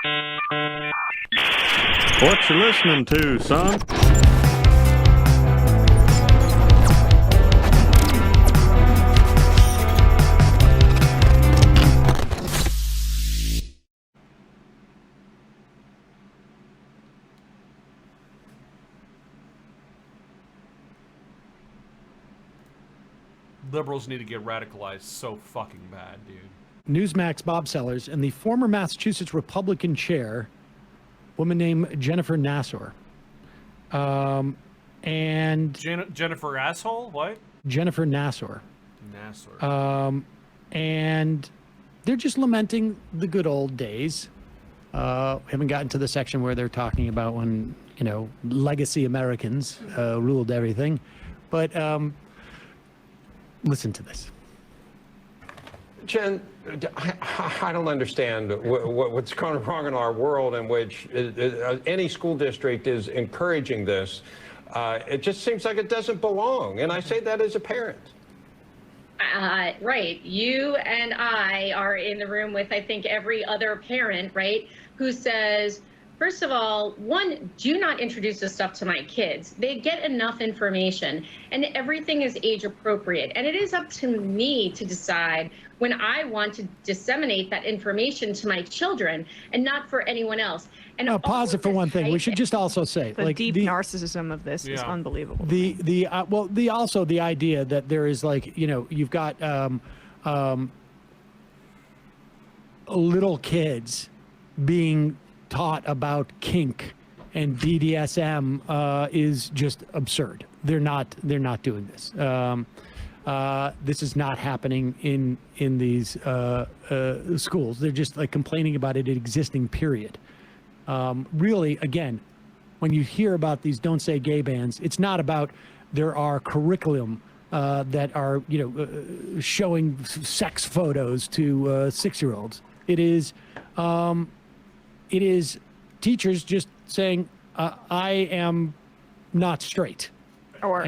What you listening to, son? Liberals need to get radicalized so fucking bad, dude. Newsmax Bob Sellers and the former Massachusetts Republican chair, woman named Jennifer Nassar. And Jennifer asshole? What? Jennifer Nassar. And they're just lamenting the good old days. Haven't gotten to the section where they're talking about when, you know, legacy Americans ruled everything. But listen to this. Jen, I don't understand what's going wrong in our world in which any school district is encouraging this. It just seems like it doesn't belong. And I say that as a parent. Right. You and I are in the room with, I think, every other parent, right, who says, first of all, one, do not introduce this stuff to my kids. They get enough information and everything is age appropriate. And it is up to me to decide when I want to disseminate that information to my children and not for anyone else. And pause it for one thing. We should just also say, the like, deep narcissism of this is unbelievable. Also the idea that there is, like, you know, you've got little kids being taught about kink and BDSM is just absurd. They're not doing this. This is not happening in these schools. They're just like complaining about it existing, period. Really, again, when you hear about these Don't Say Gay bans, it's not about there are curriculum that are, you know, showing sex photos to 6-year-olds. It is teachers just saying, I am not straight. Or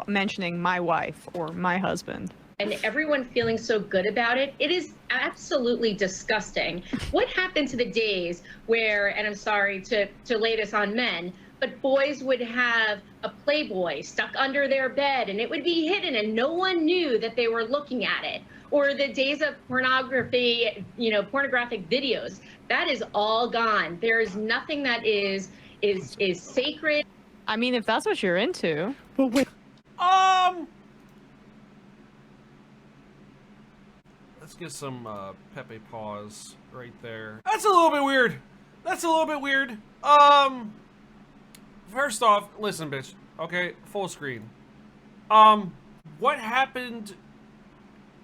mentioning my wife or my husband. And everyone feeling so good about it. It is absolutely disgusting. What happened to the days where, and I'm sorry to lay this on men, but boys would have a Playboy stuck under their bed and it would be hidden and no one knew that they were looking at it? Or the days of pornography, you know, pornographic videos. That is all gone. There is nothing that is sacred. I mean, if that's what you're into. But wait. Let's get some Pepe pause right there. That's a little bit weird. First off, listen, bitch. Okay, full screen. What happened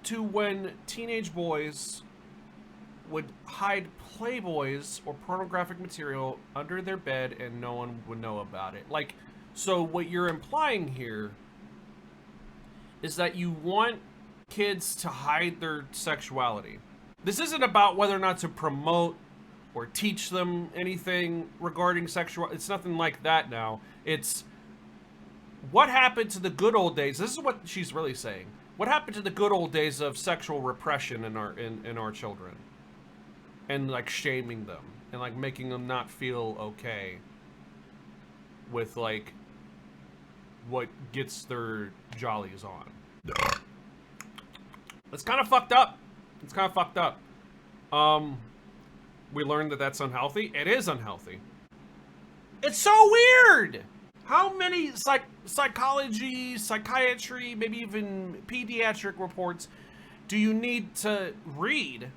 to when teenage boys would hide Playboys or pornographic material under their bed and no one would know about it? Like, so what you're implying here is that you want kids to hide their sexuality. This isn't about whether or not to promote or teach them anything regarding sexual. It's nothing like that now. It's what happened to the good old days. This is what she's really saying. What happened to the good old days of sexual repression in our children? And like shaming them and like making them not feel okay with like what gets their jollies on. It's kind of fucked up. We learned that that's unhealthy. It is unhealthy. It's so weird. How many psychology, psychiatry, maybe even pediatric reports do you need to read,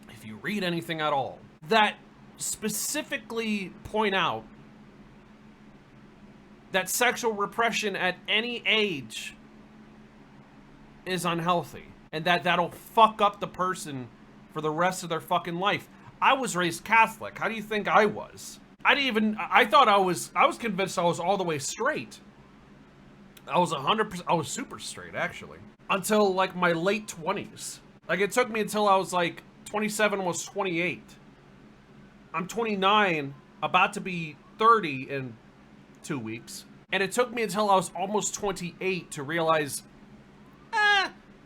if you read anything at all, that specifically point out that sexual repression at any age is unhealthy and that'll fuck up the person for the rest of their fucking life? I was raised Catholic. How do you think I was? I thought I was convinced I was all the way straight. I was 100%, I was super straight actually. Until like my late 20s. Like it took me until I was like 27, was 28. I'm 29, about to be 30 in 2 weeks. And it took me until I was almost 28 to realize,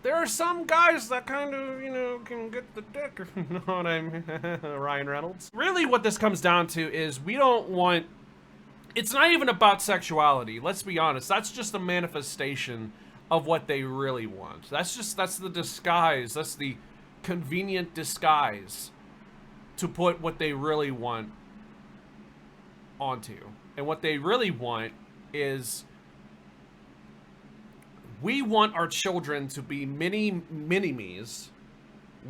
there are some guys that kind of, you know, can get the dick, if you know what I mean. Ryan Reynolds. Really what this comes down to is we don't want, it's not even about sexuality, let's be honest. That's just a manifestation of what they really want. That's the disguise, that's the convenient disguise to put what they really want onto. And what they really want is, we want our children to be mini-me's.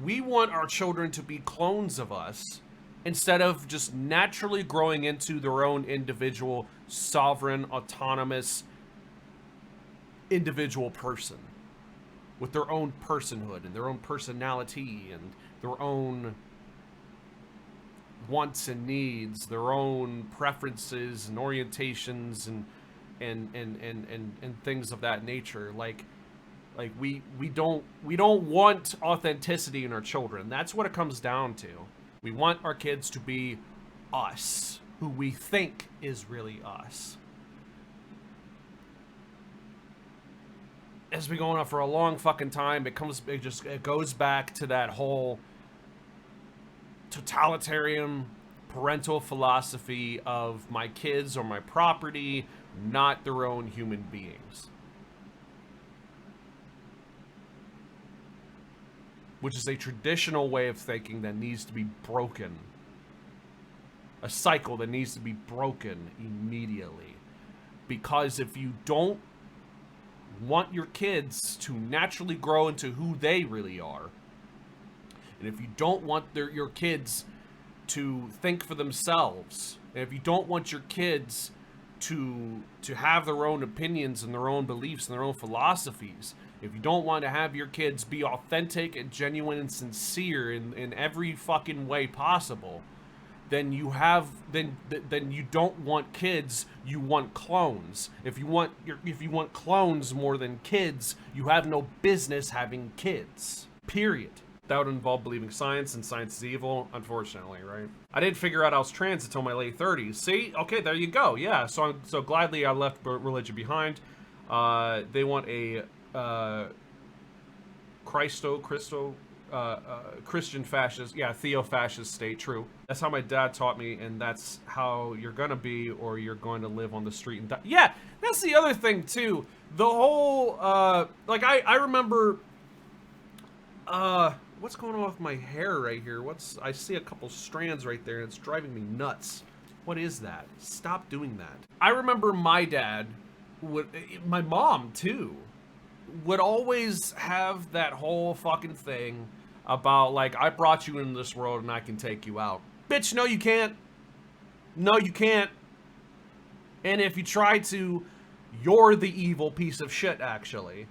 We want our children to be clones of us instead of just naturally growing into their own individual, sovereign, autonomous, individual person with their own personhood and their own personality and their own wants and needs, their own preferences and orientations and things of that nature. Like we don't want authenticity in our children. That's what it comes down to. We want our kids to be us, who we think is really us. It's been going on for a long fucking time. It goes back to that whole totalitarian parental philosophy of my kids or my property, not their own human beings. Which is a traditional way of thinking that needs to be broken. A cycle that needs to be broken immediately. Because if you don't want your kids to naturally grow into who they really are, and if you don't want your kids to think for themselves, and if you don't want your kids to have their own opinions and their own beliefs and their own philosophies, if you don't want to have your kids be authentic and genuine and sincere in every fucking way possible, then you don't want kids, you want clones. If you want clones more than kids, you have no business having kids. Period. That would involve believing science, and science is evil, unfortunately, right? I didn't figure out I was trans until my late 30s. See? Okay, there you go. Yeah, so gladly I left religion behind. They want a Christian fascist, yeah, theo-fascist state, true. That's how my dad taught me, and that's how you're gonna be, or you're going to live on the street and die. Yeah, that's the other thing, too. The whole, like, I remember, what's going on with my hair right here? I see a couple strands right there, and it's driving me nuts. What is that? Stop doing that. I remember my dad, my mom, too, would always have that whole fucking thing about, like, I brought you into this world and I can take you out. Bitch, no you can't. No you can't. And if you try to, you're the evil piece of shit, actually.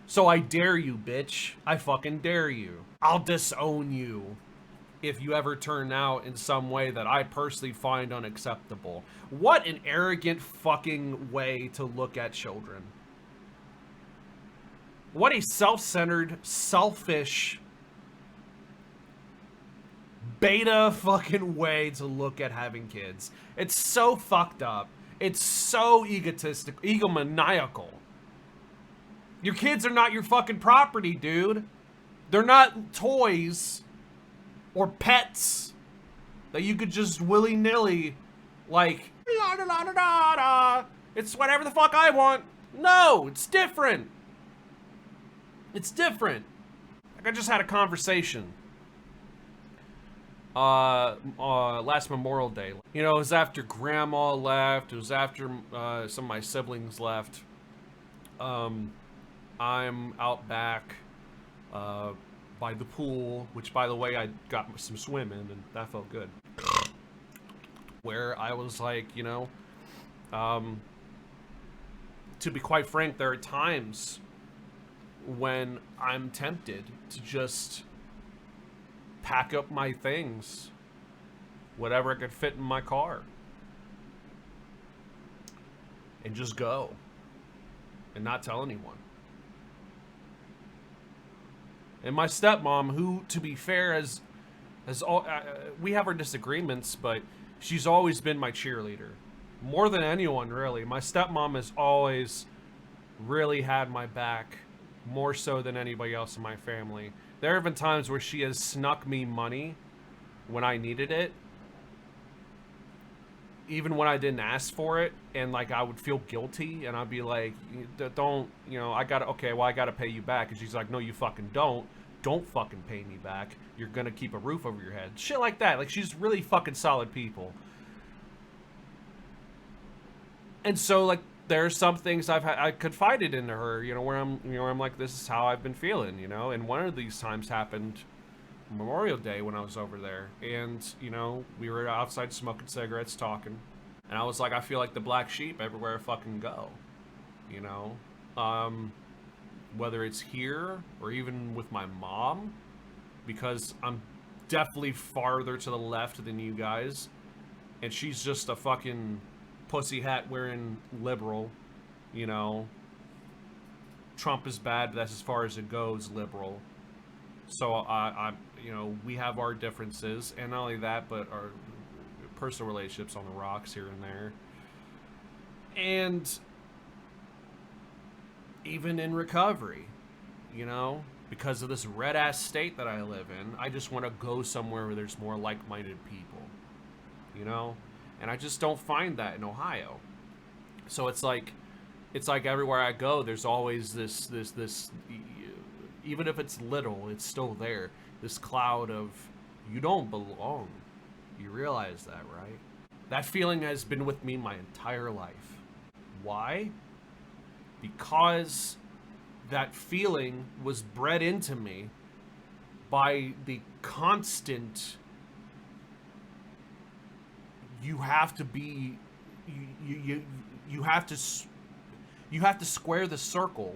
So I dare you, bitch. I fucking dare you. I'll disown you if you ever turn out in some way that I personally find unacceptable. What an arrogant fucking way to look at children. What a self-centered, selfish, beta fucking way to look at having kids. It's so fucked up. It's so egotistic, egomaniacal. Your kids are not your fucking property, dude. They're not toys or pets that you could just willy-nilly, like, la da da da da da. It's whatever the fuck I want. No, it's different. It's different. Like, I just had a conversation last Memorial Day. You know, it was after Grandma left. It was after some of my siblings left. I'm out back by the pool, which, by the way, I got some swim in, and that felt good. Where I was like, you know, to be quite frank, there are times when I'm tempted to just pack up my things, whatever I could fit in my car, and just go and not tell anyone. And my stepmom, who, to be fair, has all, we have our disagreements, but she's always been my cheerleader. More than anyone, really. My stepmom has always really had my back more so than anybody else in my family. There have been times where she has snuck me money when I needed it, even when I didn't ask for it, and like I would feel guilty, and I'd be like, don't, you know, I gotta pay you back. And she's like, no, you fucking don't fucking pay me back. You're gonna keep a roof over your head. Shit like that. Like, she's really fucking solid people. And so, like, there are some things I confided into her, you know, where I'm like, this is how I've been feeling, you know. And one of these times happened Memorial Day when I was over there, and you know, we were outside smoking cigarettes, talking, and I was like, I feel like the black sheep everywhere I fucking go, you know. Whether it's here or even with my mom, because I'm definitely farther to the left than you guys, and she's just a fucking pussy hat wearing liberal, you know. Trump is bad, but that's as far as it goes, liberal. So I you know, we have our differences, and not only that, but our personal relationships on the rocks here and there. And even in recovery, you know, because of this red ass state that I live in, I just want to go somewhere where there's more like-minded people, you know. And I just don't find that in Ohio. So it's like everywhere I go, there's always this, even if it's little, it's still there. This cloud of, you don't belong. You realize that, right? That feeling has been with me my entire life. Why? Because that feeling was bred into me by the constant, you have to be, you have to square the circle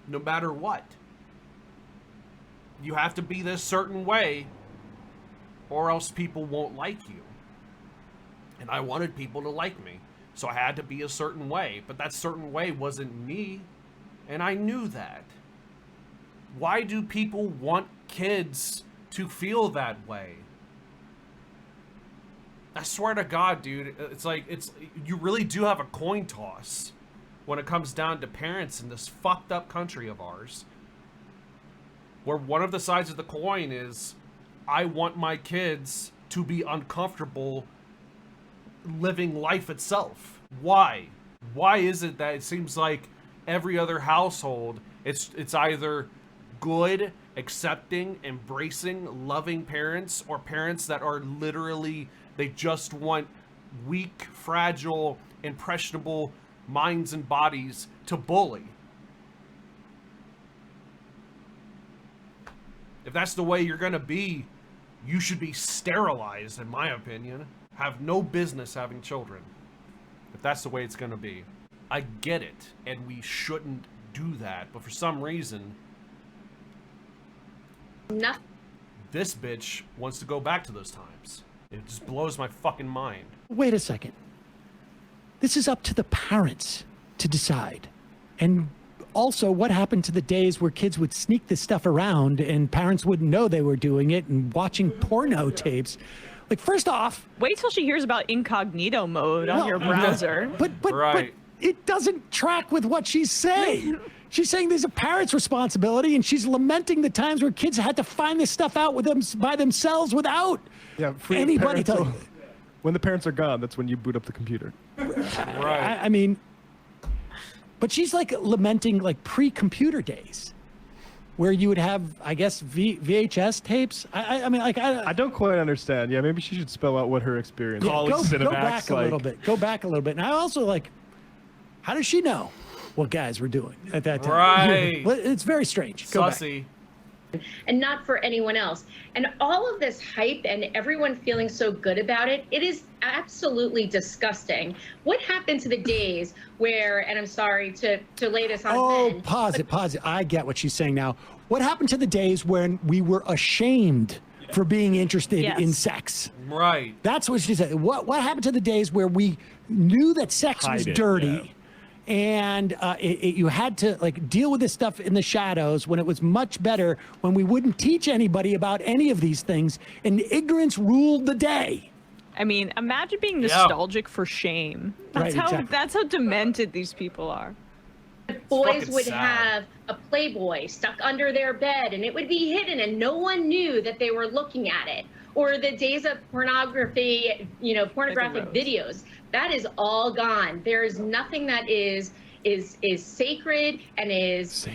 no matter what. You have to be this certain way or else people won't like you. And I wanted people to like me, so I had to be a certain way, but that certain way wasn't me, and I knew that. Why do people want kids to feel that way? I swear to God, dude, it's like, you really do have a coin toss when it comes down to parents in this fucked up country of ours, where one of the sides of the coin is, I want my kids to be uncomfortable living life itself. Why? Why is it that it seems like every other household, it's either good, accepting, embracing, loving parents, or parents that are literally, they just want weak, fragile, impressionable minds and bodies to bully? If that's the way you're gonna be, you should be sterilized, in my opinion. Have no business having children, if that's the way it's gonna be. I get it, and we shouldn't do that, but for some reason, this bitch wants to go back to those times. It just blows my fucking mind. Wait a second. This is up to the parents to decide. And also, what happened to the days where kids would sneak this stuff around and parents wouldn't know they were doing it and watching porno tapes? Like, first off, wait till she hears about incognito mode on your browser. But Right. it doesn't track with what she's saying. She's saying there's a parent's responsibility, and she's lamenting the times where kids had to find this stuff out with them by themselves without anybody telling them. When the parents are gone, that's when you boot up the computer. Right. I mean, but she's like lamenting like pre-computer days, where you would have, I guess, VHS tapes. I mean, like I don't quite understand. Yeah, maybe she should spell out what her experience. yeah, College go Cinemax, back a little bit. Go back a little bit. And I also like, how does she know what guys were doing at that time? Right. It's very strange. Go back. Sussy. and not for anyone else. And all of this hype and everyone feeling so good about it, it is absolutely disgusting. What happened to the days where, and I'm sorry to lay this on men, pause it. I get what she's saying now. What happened to the days when we were ashamed for being interested in sex? Right. That's what she said. What happened to the days where we knew that sex was dirty? And you had to like deal with this stuff in the shadows, when it was much better when we wouldn't teach anybody about any of these things and ignorance ruled the day. I mean, imagine being nostalgic for shame. That's Right, how exactly. that's how demented these people are. boys fucking would sad. have a Playboy stuck under their bed and it would be hidden and no one knew that they were looking at it. Or the days of pornography, pornographic videos, that is all gone. There is nothing that is sacred and is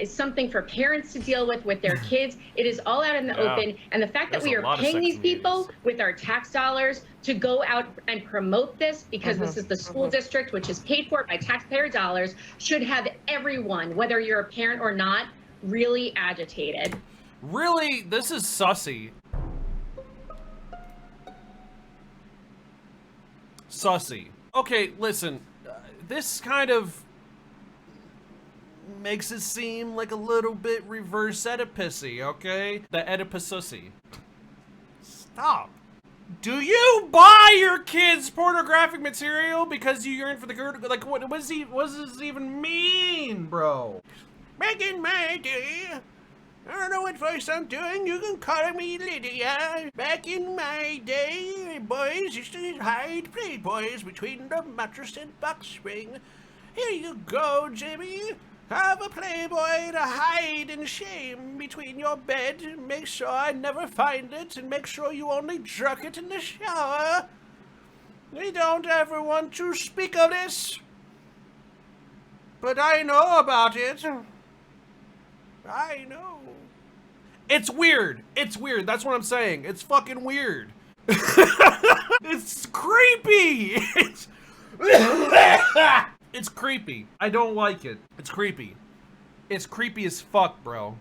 something for parents to deal with their kids. It is all out in the open. And the fact that we are paying these people with our tax dollars to go out and promote this, because this is the school district, which is paid for by taxpayer dollars, should have everyone, whether you're a parent or not, really agitated. Really, this is sussy. Sussy. Okay, listen, this kind of makes it seem like a little bit reverse Oedipusy, okay? The Oedipusy. Stop. Do you buy your kids pornographic material because you yearn for the girl? Like, what does this even mean, bro? Back in my day, I don't know what voice I'm doing, you can call me Lydia. Back in my day, boys used to hide Playboys between the mattress and box spring. Here you go, Jimmy. Have a Playboy to hide in shame between your bed. Make sure I never find it, and make sure you only jerk it in the shower. We don't ever want to speak of this, but I know about it. I know. It's weird. It's weird. That's what I'm saying. It's fucking weird. It's creepy. It's creepy. I don't like it. It's creepy. It's creepy as fuck, bro.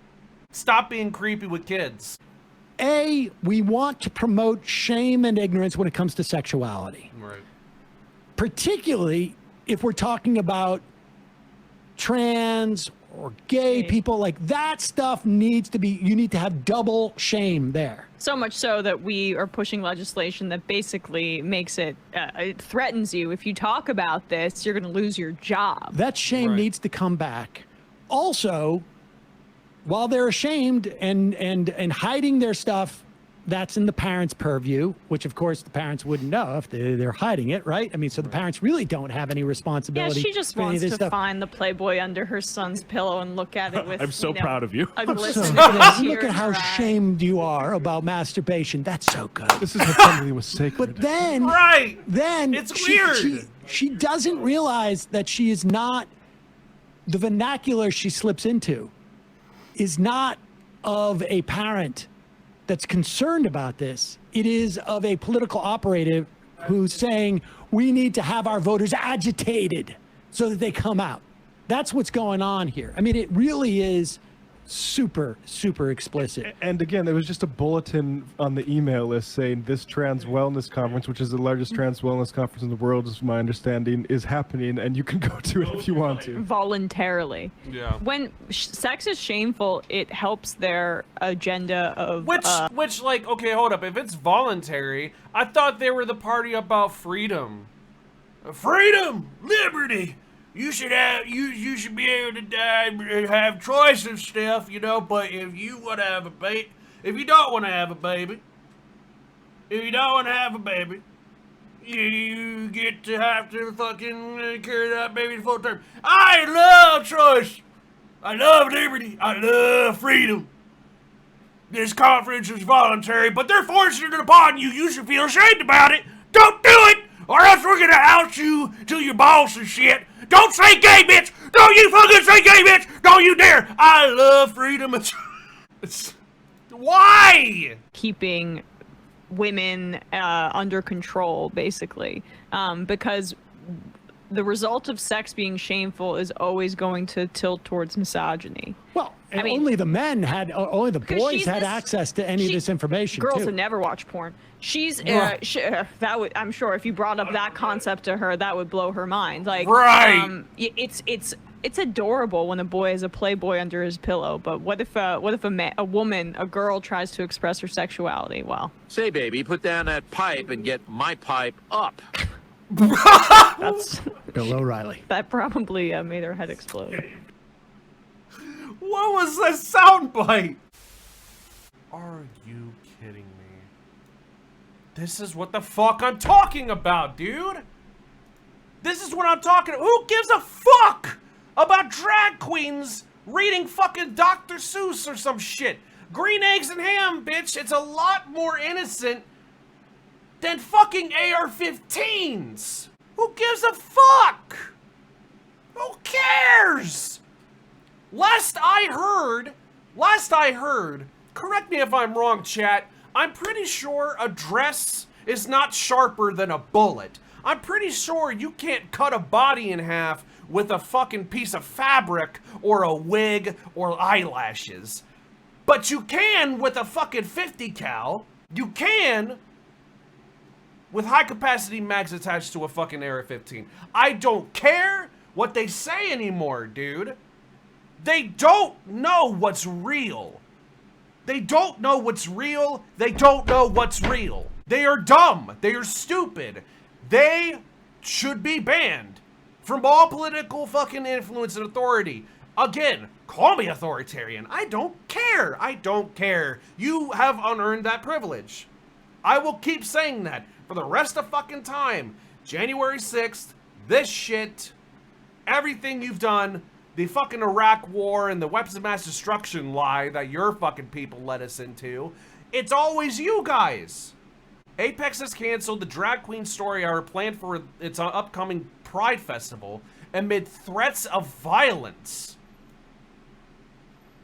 Stop being creepy with kids. We want to promote shame and ignorance when it comes to sexuality. Right. Particularly if we're talking about trans or gay people, like that stuff needs to be, you need to have double shame there. So much so that we are pushing legislation that basically makes it, it threatens you. If you talk about this, you're going to lose your job. That shame needs to come back. Also, while they're ashamed and hiding their stuff, that's in the parents' purview, which of course the parents wouldn't know if they're hiding it, right? I mean, so the parents really don't have any responsibility. Yeah, she just for any wants of to this stuff. find the Playboy under her son's pillow and look at it with. I'm so proud of you. A So, glistening yeah, tear look in at how her eye. shamed you are about masturbation. That's so good. This is what somebody was sacred. But then, Right. then It's she, weird. She doesn't realize that she is not, the vernacular she slips into is not of a parent that's concerned about this. It is of a political operative who's saying we need to have our voters agitated so that they come out. That's what's going on here. I mean, it really is super, super explicit. And again, there was just a bulletin on the email list saying this trans wellness conference, which is the largest trans wellness conference in the world, is my understanding, is happening, and you can go to it if you want to. Voluntarily. Yeah. When sex is shameful, it helps their agenda of Which, like, okay, hold up. If it's voluntary, I thought they were the party about freedom. Freedom, liberty. You should have, you should be able to have choice of stuff, you know. But if you want to have a baby, if you don't want to have a baby, you get to have to fucking carry that baby to full term. I love choice. I love liberty. I love freedom. This conference is voluntary, but they're forcing it upon you. You should feel ashamed about it. Don't do it, or else we're gonna out you to your boss and shit. Don't say gay, bitch. Don't you fucking say gay, bitch. Don't you dare. I love freedom. It's why? keeping women under control, basically, because the result of sex being shameful is always going to tilt towards misogyny. Well, I mean, only the men had, only the boys she's had this- access to any of this information. Girls too. would never watch porn. She's Right. that would, I'm sure if you brought up that concept to her, that would blow her mind. Like, Right. It's adorable when a boy has a Playboy under his pillow, but what if a woman, a girl, tries to express her sexuality? Well, Say, baby, put down that pipe and get my pipe up. that's Bill O'Reilly. that probably made her head explode. What was that soundbite? Are you kidding me? This is what the fuck I'm talking about, dude. This is what I'm talking about. Who gives a fuck about drag queens reading fucking Dr. Seuss or some shit. Green eggs and ham, bitch. It's a lot more innocent than fucking AR-15s. Who gives a fuck? Who cares? Last I heard, correct me if I'm wrong, chat, I'm pretty sure a dress is not sharper than a bullet. I'm pretty sure you can't cut a body in half with a fucking piece of fabric or a wig or eyelashes. But you can with a fucking 50 cal. You can with high capacity mags attached to a fucking AR-15. I don't care what they say anymore, dude. They don't know what's real. They don't know what's real. They don't know what's real. They are dumb. They are stupid. They should be banned from all political fucking influence and authority. Again, call me authoritarian. I don't care. I don't care. You have unearned that privilege. I will keep saying that for the rest of fucking time. January 6th, this shit, everything you've done, the fucking Iraq war and the weapons of mass destruction lie that your fucking people led us into, it's always you guys. Apex has canceled the Drag Queen Story Hour planned for its upcoming Pride Festival amid threats of violence.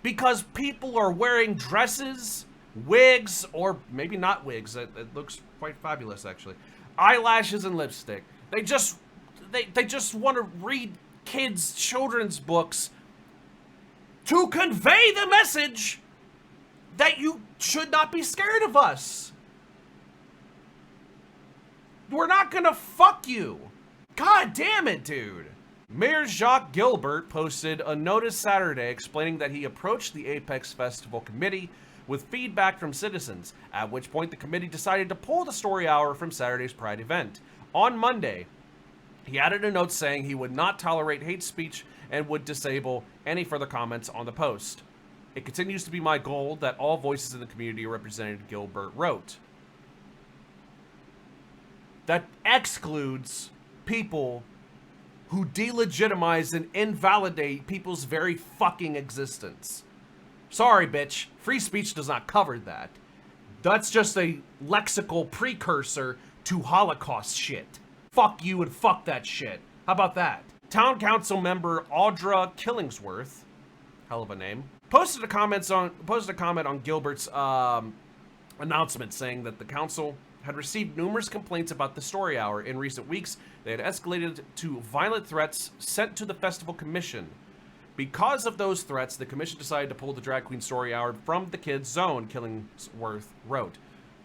Because people are wearing dresses, wigs, or maybe not wigs, it looks quite fabulous actually, eyelashes and lipstick. They just want to read kids' children's books to convey the message that you should not be scared of us. We're not gonna fuck you. God damn it, dude. Mayor Jacques Gilbert posted a notice Saturday explaining that he approached the Apex Festival committee with feedback from citizens, at which point the committee decided to pull the story hour from Saturday's Pride event. On Monday, he added a note saying he would not tolerate hate speech and would disable any further comments on the post. It continues to be my goal that all voices in the community are represented, Gilbert wrote. That excludes people who delegitimize and invalidate people's very fucking existence. Sorry, bitch. Free speech does not cover that. That's just a lexical precursor to Holocaust shit. Fuck you and fuck that shit. How about that? Town council member Audra Killingsworth, hell of a name, posted a comment on Gilbert's announcement saying that the council had received numerous complaints about the story hour in recent weeks. They had escalated to violent threats sent to the festival commission. Because of those threats, the commission decided to pull the Drag Queen Story Hour from the kids' zone, Killingsworth wrote.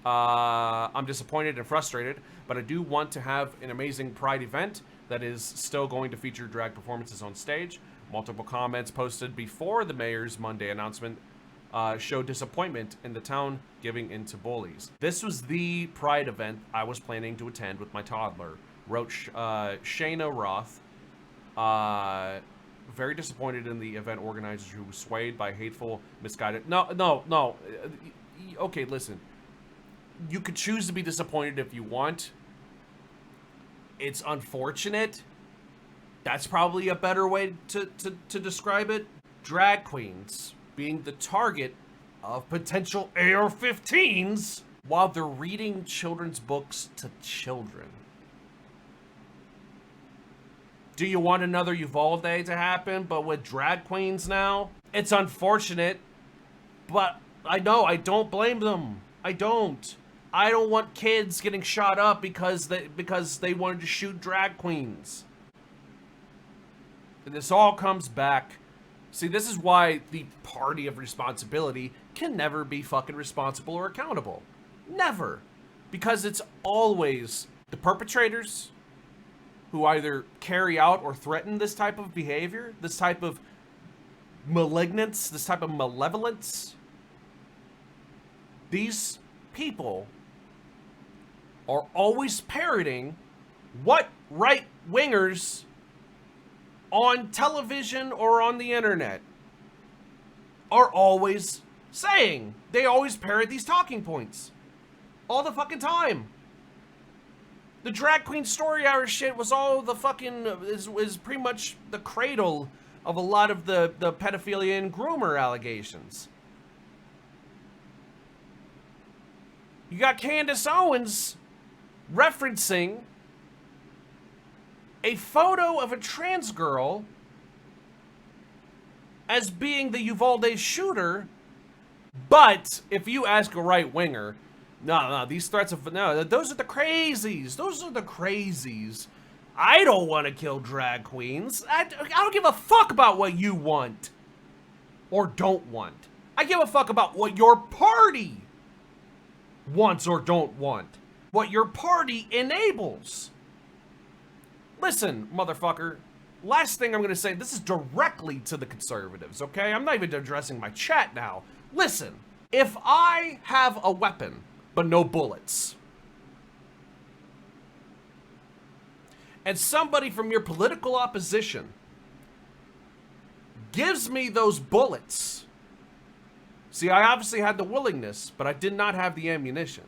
I'm disappointed and frustrated, but I do want to have an amazing Pride event that is still going to feature drag performances on stage. Multiple comments posted before the mayor's Monday announcement showed disappointment in the town giving in to bullies. This was the Pride event I was planning to attend with my toddler, wrote Shayna Roth. Very disappointed in the event organizers who were swayed by hateful, misguided... No. Okay, listen. You could choose to be disappointed if you want. It's unfortunate. That's probably a better way to describe it. Drag queens being the target of potential AR-15s while they're reading children's books to children. Do you want another Uvalde to happen, but with drag queens now? It's unfortunate, but I don't blame them. I don't want kids getting shot up because they wanted to shoot drag queens. And this all comes back. See, this is why the party of responsibility can never be fucking responsible or accountable. Never. Because it's always the perpetrators who either carry out or threaten this type of behavior, this type of malignance, this type of malevolence. These people are always parroting what right-wingers on television or on the internet are always saying. They always parrot these talking points. All the fucking time. The Drag Queen Story Hour shit was all the fucking, is pretty much the cradle of a lot of the pedophilia and groomer allegations. You got Candace Owens referencing a photo of a trans girl as being the Uvalde shooter, but if you ask a right-winger, no, these threats of, no, those are the crazies. Those are the crazies. I don't want to kill drag queens. I don't give a fuck about what you want or don't want. I give a fuck about what your party wants or don't want. What your party enables. Listen, motherfucker. Last thing I'm going to say, this is directly to the conservatives, okay? I'm not even addressing my chat now. Listen, if I have a weapon, but no bullets, and somebody from your political opposition gives me those bullets, see, I obviously had the willingness, but I did not have the ammunition.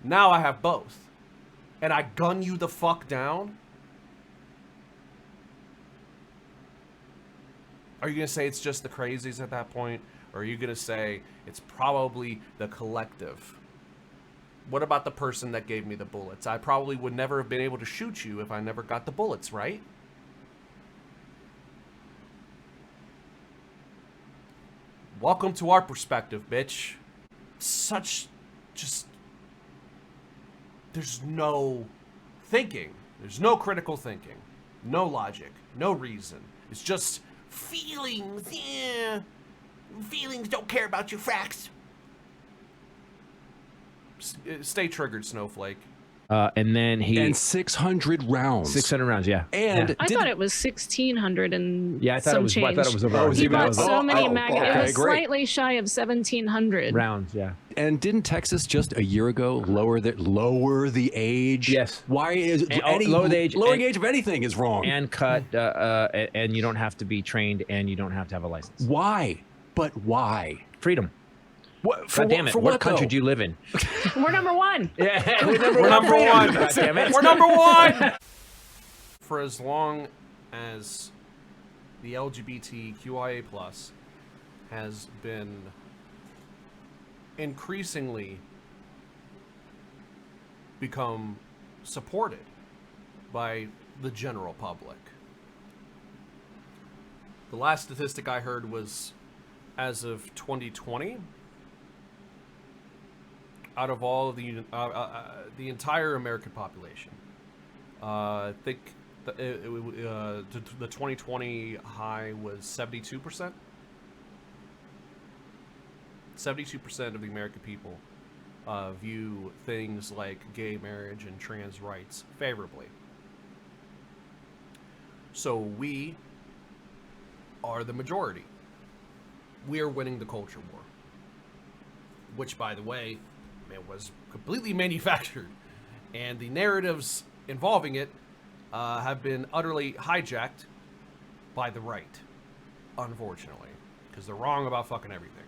Now I have both. And I gun you the fuck down? Are you going to say it's just the crazies at that point? Or are you going to say it's probably the collective? What about the person that gave me the bullets? I probably would never have been able to shoot you if I never got the bullets, right? Welcome to our perspective, bitch. Such just... There's no thinking. There's no critical thinking. No logic. No reason. It's just feelings. Yeah. Feelings don't care about your facts. Stay triggered, Snowflake. And then he... And 600 rounds. 600 rounds, yeah. And yeah. I thought it was 1,600 and yeah, I thought some it was. change. I thought it was over. He bought so many magazines. okay, It was great. slightly shy of 1,700 rounds. Yeah. And didn't Texas just a year ago lower the age? Yes. Why is lower the age? Lowering age of anything is wrong. And cut. And you don't have to be trained, and you don't have to have a license. Why? But why? Freedom. What? God damn it! What country do you live in? We're number one. Yeah, We're number one. God damn it. We're number one. For as long as the LGBTQIA+ has been increasingly become supported by the general public. The last statistic I heard was as of 2020. Out of all of the entire American population, I think the 2020 high was 72%. 72% of the American people view things like gay marriage and trans rights favorably. So we are the majority. We are winning the culture war, which, by the way, it was completely manufactured, and the narratives involving it have been utterly hijacked by the right, unfortunately, because they're wrong about fucking everything.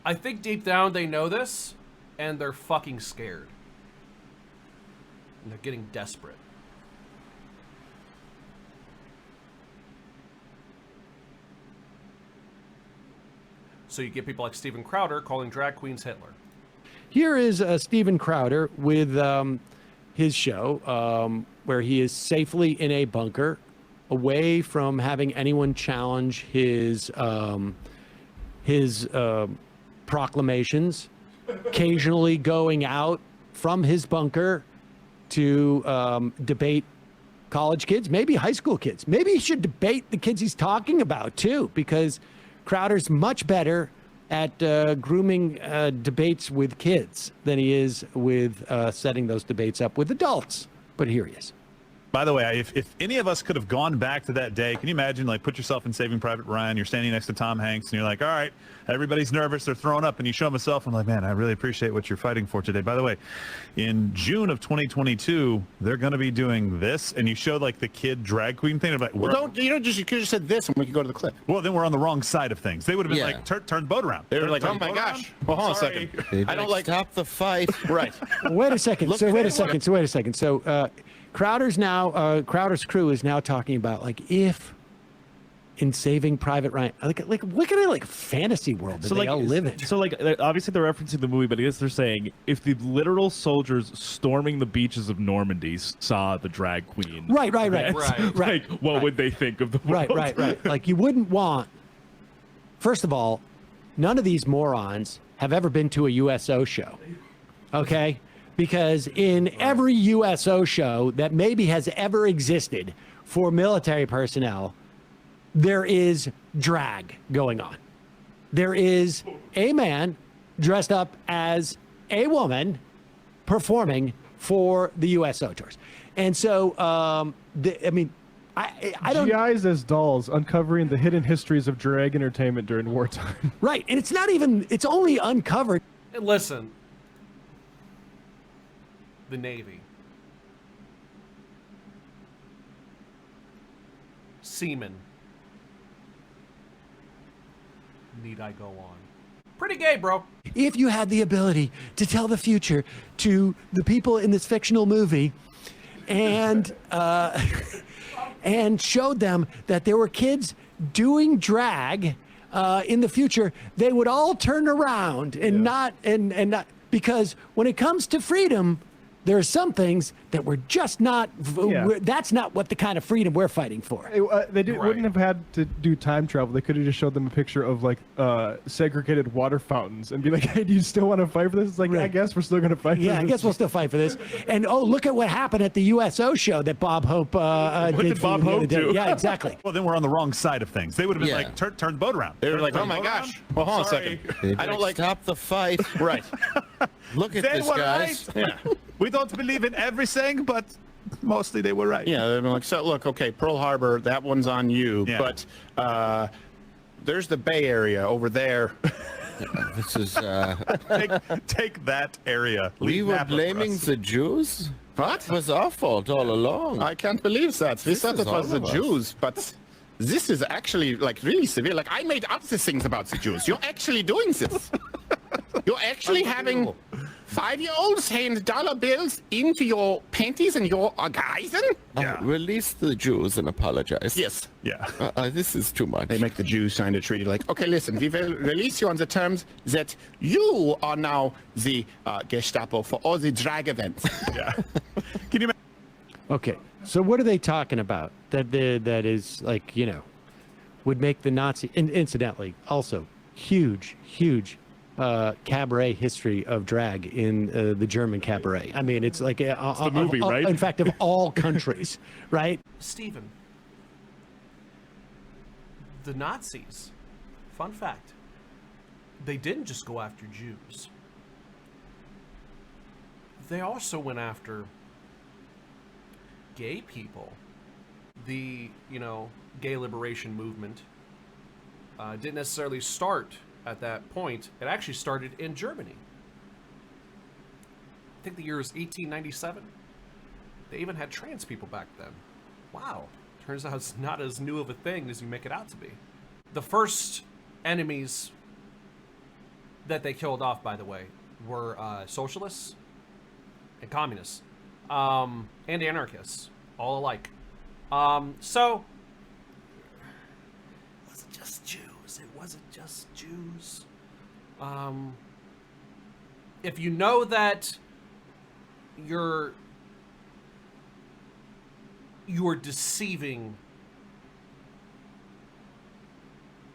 I think deep down they know this, and they're fucking scared. And they're getting desperate. So you get people like Steven Crowder calling drag queens Hitler. Here is Steven Crowder with his show where he is safely in a bunker away from having anyone challenge his proclamations, occasionally going out from his bunker to debate college kids, maybe high school kids. Maybe he should debate the kids he's talking about too, because Crowder's much better at grooming debates with kids than he is with setting those debates up with adults. But here he is. By the way, if any of us could have gone back to that day, can you imagine, like, put yourself in Saving Private Ryan, you're standing next to Tom Hanks, and you're like, all right, everybody's nervous, they're throwing up, and you show them a cell phone, like, man, I really appreciate what you're fighting for today. By the way, in June of 2022, they're going to be doing this, and you showed, like, the kid drag queen thing. Like, well, you could have just said this, and we could go to the clip. Well, then we're on the wrong side of things. They would have been like, turn the boat around. They were like, oh my gosh. Well, hold on a second. I don't like stop the fight. Right. Wait a second. Wait a second. So Crowder's crew is now talking about, like, if in Saving Private Ryan. Like what kind of like fantasy world do they all live in? So like obviously they're referencing the movie, but I guess they're saying if the literal soldiers storming the beaches of Normandy saw the drag queen, Right. like what would they think of the world? Right. Like you wouldn't want. First of all, none of these morons have ever been to a USO show, okay? Because in every USO show that maybe has ever existed for military personnel, there is drag going on. There is a man dressed up as a woman performing for the USO tours. And so, I don't. GIs as dolls, uncovering the hidden histories of drag entertainment during wartime. Right, and it's not even. It's only uncovered. Listen, the Navy, seamen. Need I go on? Pretty gay, bro. If you had the ability to tell the future to the people in this fictional movie, and and showed them that there were kids doing drag in the future, they would all turn around and not because when it comes to freedom, there are some things that we're just not. That's not what the kind of freedom we're fighting for. Wouldn't have had to do time travel. They could have just showed them a picture of like segregated water fountains and be like, "Hey, do you still want to fight for this?" It's like, I guess we're still going to fight. For this. I guess we'll still fight for this. And look at what happened at the USO show that Bob Hope What did Bob Hope do? Yeah, exactly. Well, then we're on the wrong side of things. They would have been like, turn the boat around. They were like, oh my gosh. Well, hold on a second. I don't like Stop the fight. Right. Look at They this, were guys. right. Yeah. We don't believe in everything, but mostly they were right. Yeah, they're like, so look, okay, Pearl Harbor, that one's on you, but there's the Bay Area over there. This is take that area. We Leave were Napa for blaming us. the Jews. What? It was our fault all along. I can't believe that. We This thought is it was all the of us. Jews, but this is actually like really severe. Like I made up the things about the Jews. You're actually doing this. You're actually having 5-year-olds hand dollar bills into your panties and your geisen? Release the Jews and apologize. Yes. Yeah. This is too much. They make the Jews sign a treaty like, okay, listen, we will release you on the terms that you are now the Gestapo for all the drag events. Yeah. Can you? Okay, so what are they talking about? That is like would make the Nazi. And incidentally, also huge cabaret history of drag in the German cabaret. I mean, it's like the movie, right? In fact, of all countries, right? Stephen, the Nazis, fun fact, they didn't just go after Jews. They also went after gay people. The, gay liberation movement didn't necessarily start at that point. It actually started in Germany. I think the year is 1897. They even had trans people back then. Wow. Turns out it's not as new of a thing as you make it out to be. The first enemies that they killed off, by the way, were socialists and communists and anarchists, all alike. So it wasn't just Jews. It wasn't just Jews. If you know that you're deceiving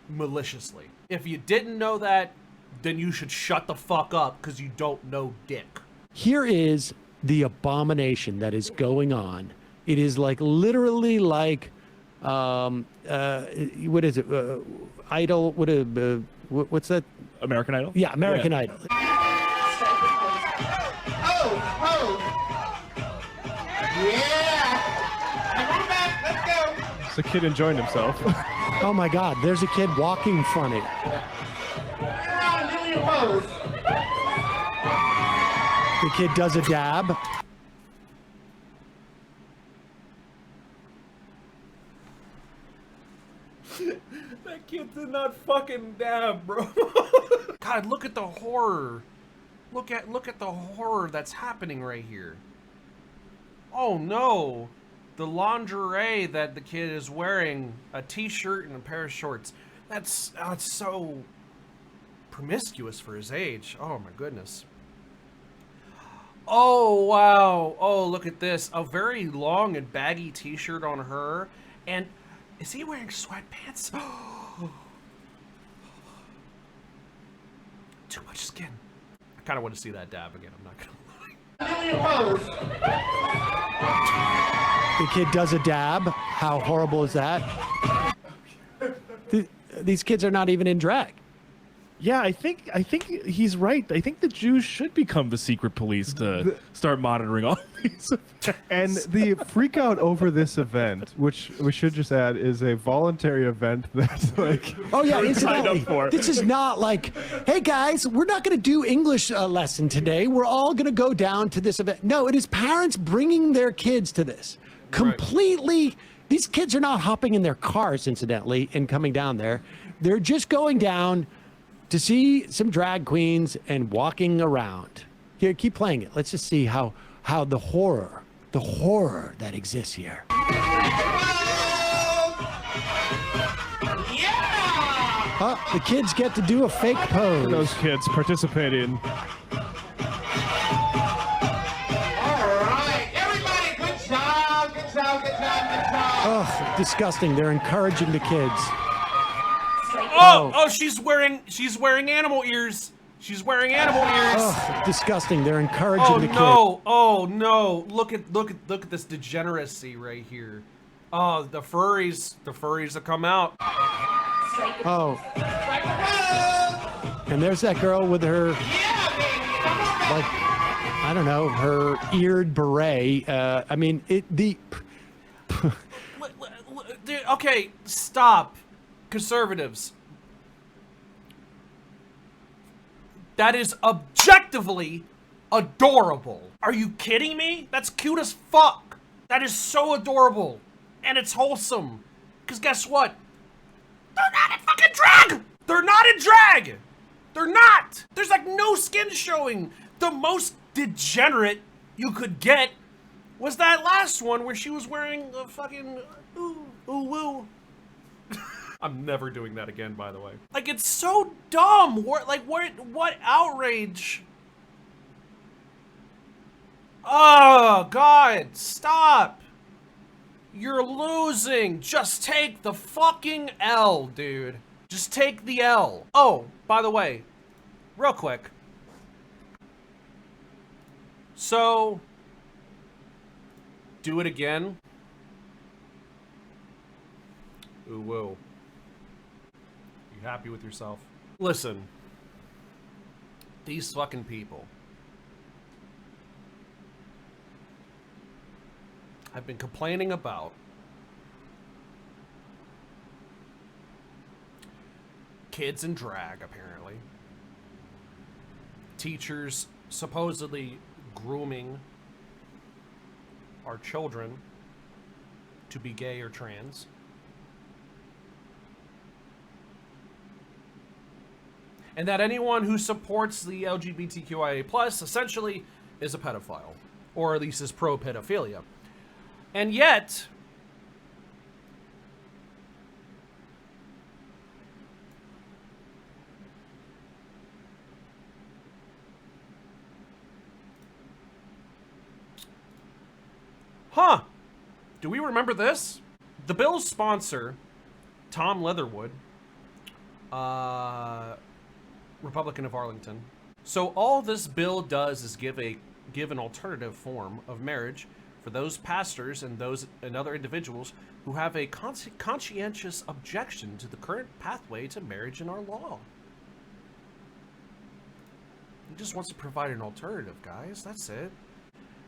maliciously. If you didn't know that, then you should shut the fuck up because you don't know dick. Here is the abomination that is going on. It is like literally like what is it? Idol? What's that? American Idol? Yeah, American Idol. It's a kid enjoying himself. Oh my God, there's a kid walking funny. The kid does a dab. That kid did not fucking dab, bro. God, look at the horror. Look at the horror that's happening right here. Oh no. The lingerie that the kid is wearing, a t-shirt and a pair of shorts. That's it's so promiscuous for his age. Oh my goodness. Oh wow. Oh, look at this. A very long and baggy t-shirt on her. And is he wearing sweatpants? Too much skin. I kind of want to see that dab again. I'm not gonna The kid does a dab. How horrible is that? These kids are not even in drag. Yeah, I think he's right. I think the Jews should become the secret police to start monitoring all these events. And the freak out over this event, which we should just add, is a voluntary event that's like... Oh yeah, we're signed up incidentally, for. this is not like, hey guys, we're not going to do English lesson today. We're all going to go down to this event. No, it is parents bringing their kids to this. Completely, these kids are not hopping in their cars, incidentally, and coming down there. They're just going down to see some drag queens and walking around. Here, keep playing it. Let's just see how the horror that exists here. Oh, the kids get to do a fake pose. Those kids participating. Oh, disgusting. They're encouraging the kids. Oh, she's wearing animal ears. She's wearing animal ears. Oh, disgusting. They're encouraging the kids. Oh no. Look at this degeneracy right here. Oh, the furries have come out. Oh. And there's that girl with her, like, I don't know, her eared beret. I mean, Okay, stop. Conservatives. That is objectively adorable. Are you kidding me? That's cute as fuck. That is so adorable. And it's wholesome. Because guess what? They're not in fucking drag! They're not in drag! They're not! There's like no skin showing. The most degenerate you could get was that last one where she was wearing a fucking ooh woo. I'm never doing that again, by the way. Like, it's so dumb. What outrage? Oh, God, stop. You're losing. Just take the fucking L, dude. Just take the L. Oh, by the way, real quick. So, do it again. Ooh, whoa. You happy with yourself? Listen. These fucking people. I've been complaining about kids in drag, apparently. Teachers supposedly grooming our children to be gay or trans. And that anyone who supports the LGBTQIA+ essentially is a pedophile, or at least is pro-pedophilia. And yet, do we remember this? The bill's sponsor, Tom Leatherwood, Republican of Arlington. So all this bill does is give an alternative form of marriage for those pastors and other individuals who have a conscientious objection to the current pathway to marriage in our law. He just wants to provide an alternative, guys. That's it.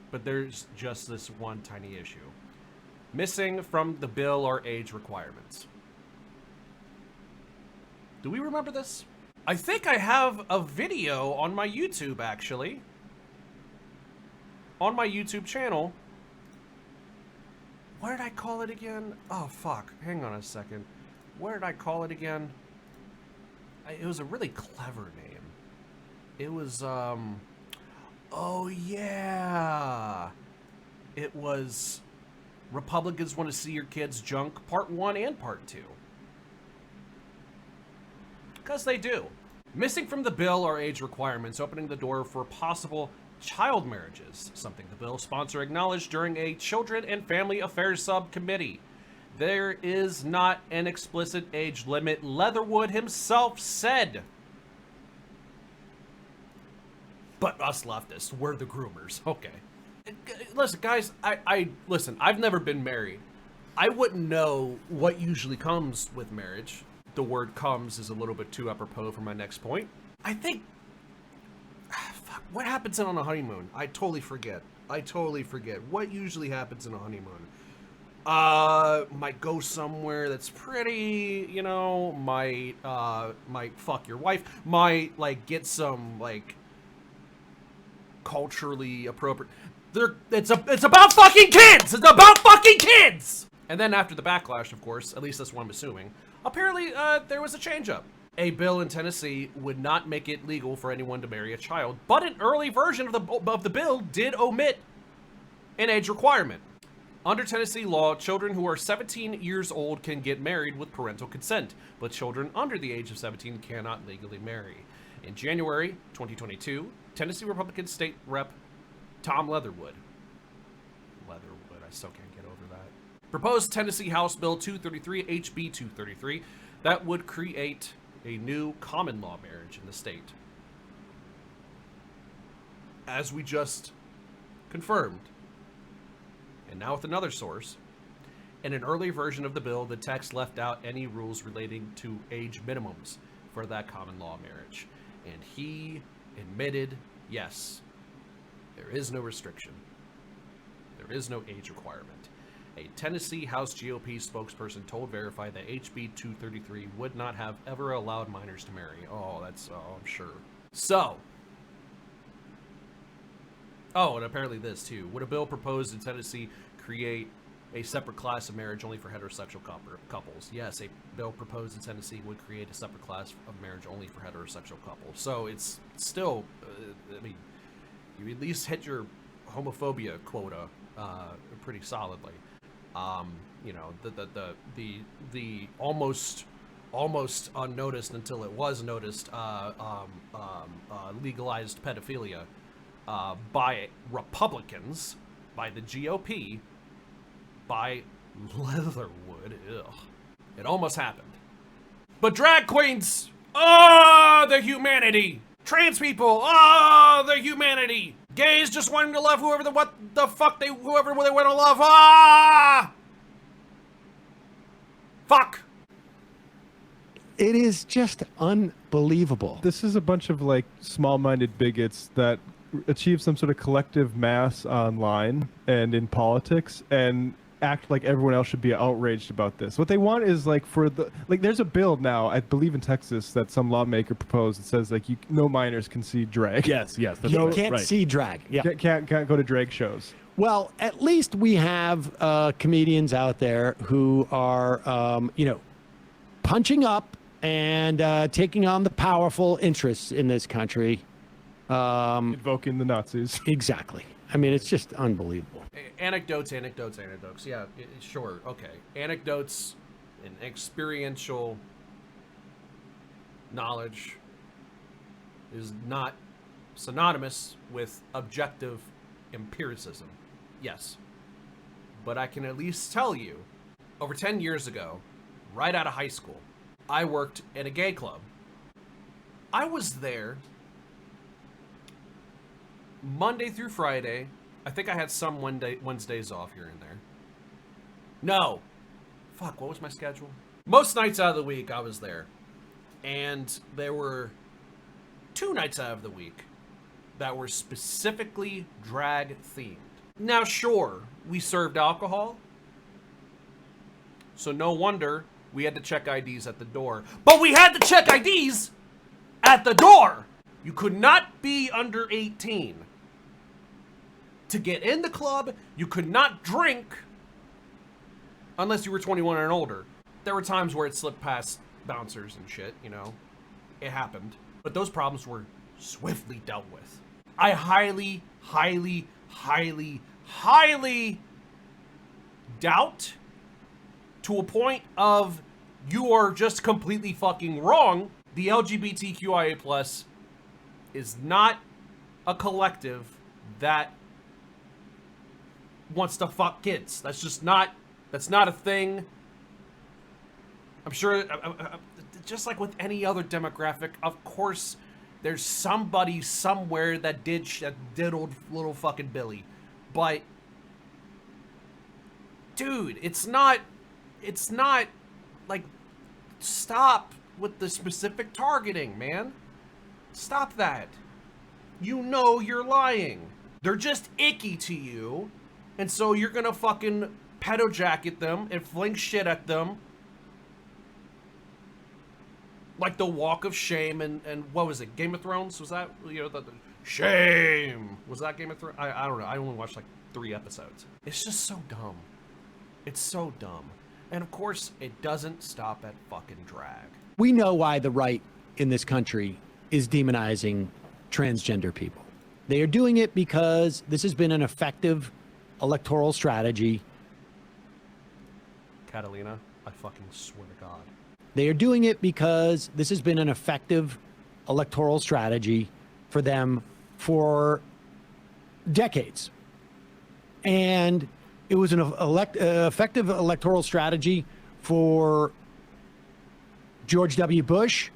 But there's just this one tiny issue. Missing from the bill are age requirements. Do we remember this? I think I have a video on my YouTube, actually. On my YouTube channel. What did I call it again? Oh, fuck. Hang on a second. What did I call it again? It was a really clever name. It was, oh, yeah. It was Republicans want to see your kids junk part 1 and part 2. Because they do. Missing from the bill are age requirements, opening the door for possible child marriages, something the bill's sponsor acknowledged during a Children and Family Affairs subcommittee. There is not an explicit age limit, Leatherwood himself said. But us leftists, we're the groomers. Okay. Listen, guys, listen, I've never been married. I wouldn't know what usually comes with marriage. The word comes is a little bit too apropos for my next point. I think, fuck, what happens on a honeymoon? I totally forget. What usually happens in a honeymoon? Might go somewhere that's pretty, you know, might fuck your wife, might, like, get some, like, culturally appropriate. It's about fucking kids! It's about fucking kids! And then after the backlash, of course, at least that's what I'm assuming, apparently, there was a change-up. A bill in Tennessee would not make it legal for anyone to marry a child, but an early version of the bill did omit an age requirement. Under Tennessee law, children who are 17 years old can get married with parental consent, but children under the age of 17 cannot legally marry. In January 2022, Tennessee Republican State Rep. Tom Leatherwood, I still can't get over that, proposed Tennessee House Bill 233, HB 233, that would create a new common law marriage in the state. As we just confirmed, and now with another source, in an early version of the bill, the text left out any rules relating to age minimums for that common law marriage. And he admitted, yes, there is no restriction. There is no age requirement. A Tennessee House GOP spokesperson told Verify that HB 233 would not have ever allowed minors to marry. Oh, I'm sure. So, and apparently this too. Would a bill proposed in Tennessee create a separate class of marriage only for heterosexual couples? Yes, a bill proposed in Tennessee would create a separate class of marriage only for heterosexual couples. So it's still, I mean, you at least hit your homophobia quota pretty solidly. You know, the almost unnoticed until it was noticed legalized pedophilia by Republicans, by the GOP, by Leatherwood. Ugh. It almost happened. But drag queens, the humanity. Trans people, the humanity. Gays just wanting to love whoever they want to love. Fuck. It is just unbelievable. This is a bunch of like small-minded bigots that achieve some sort of collective mass online and in politics and act like everyone else should be outraged about this. What they want is like there's a bill now, I believe in Texas, that some lawmaker proposed that says like no minors can see drag. Yes, that's you can't see drag. Yeah, can't go to drag shows. Well, at least we have comedians out there who are punching up and taking on the powerful interests in this country. Invoking the Nazis. Exactly. I mean, it's just unbelievable. Anecdotes. Yeah, sure. Okay. Anecdotes and experiential knowledge is not synonymous with objective empiricism. Yes. But I can at least tell you, over 10 years ago, right out of high school, I worked at a gay club. I was there Monday through Friday. I think I had some Wednesdays off here and there. No. Fuck, what was my schedule? Most nights out of the week, I was there. And there were 2 nights out of the week that were specifically drag themed. Now, sure, we served alcohol. So no wonder we had to check IDs at the door. But we had to check IDs at the door! You could not be under 18. To get in the club, you could not drink unless you were 21 and older. There were times where it slipped past bouncers and shit, you know. It happened. But those problems were swiftly dealt with. I highly doubt to a point of you are just completely fucking wrong, the LGBTQIA plus is not a collective that wants to fuck kids. That's just not, that's not a thing. I'm sure, just like with any other demographic, of course, there's somebody somewhere that diddled little fucking Billy. But, dude, it's not, like, stop with the specific targeting, man. Stop that. You know you're lying. They're just icky to you, and so you're gonna fucking pedo jacket them and fling shit at them. Like the Walk of Shame and what was it, Game of Thrones? Was that, you know, the shame? Was that Game of Thrones? I don't know. I only watched like 3 episodes. It's just so dumb. It's so dumb. And of course, it doesn't stop at fucking drag. We know why the right in this country is demonizing transgender people. They are doing it because this has been an effective electoral strategy. Catalina, I fucking swear to God. They are doing it because this has been an effective electoral strategy for them for decades. And it was an effective electoral strategy for George W. Bush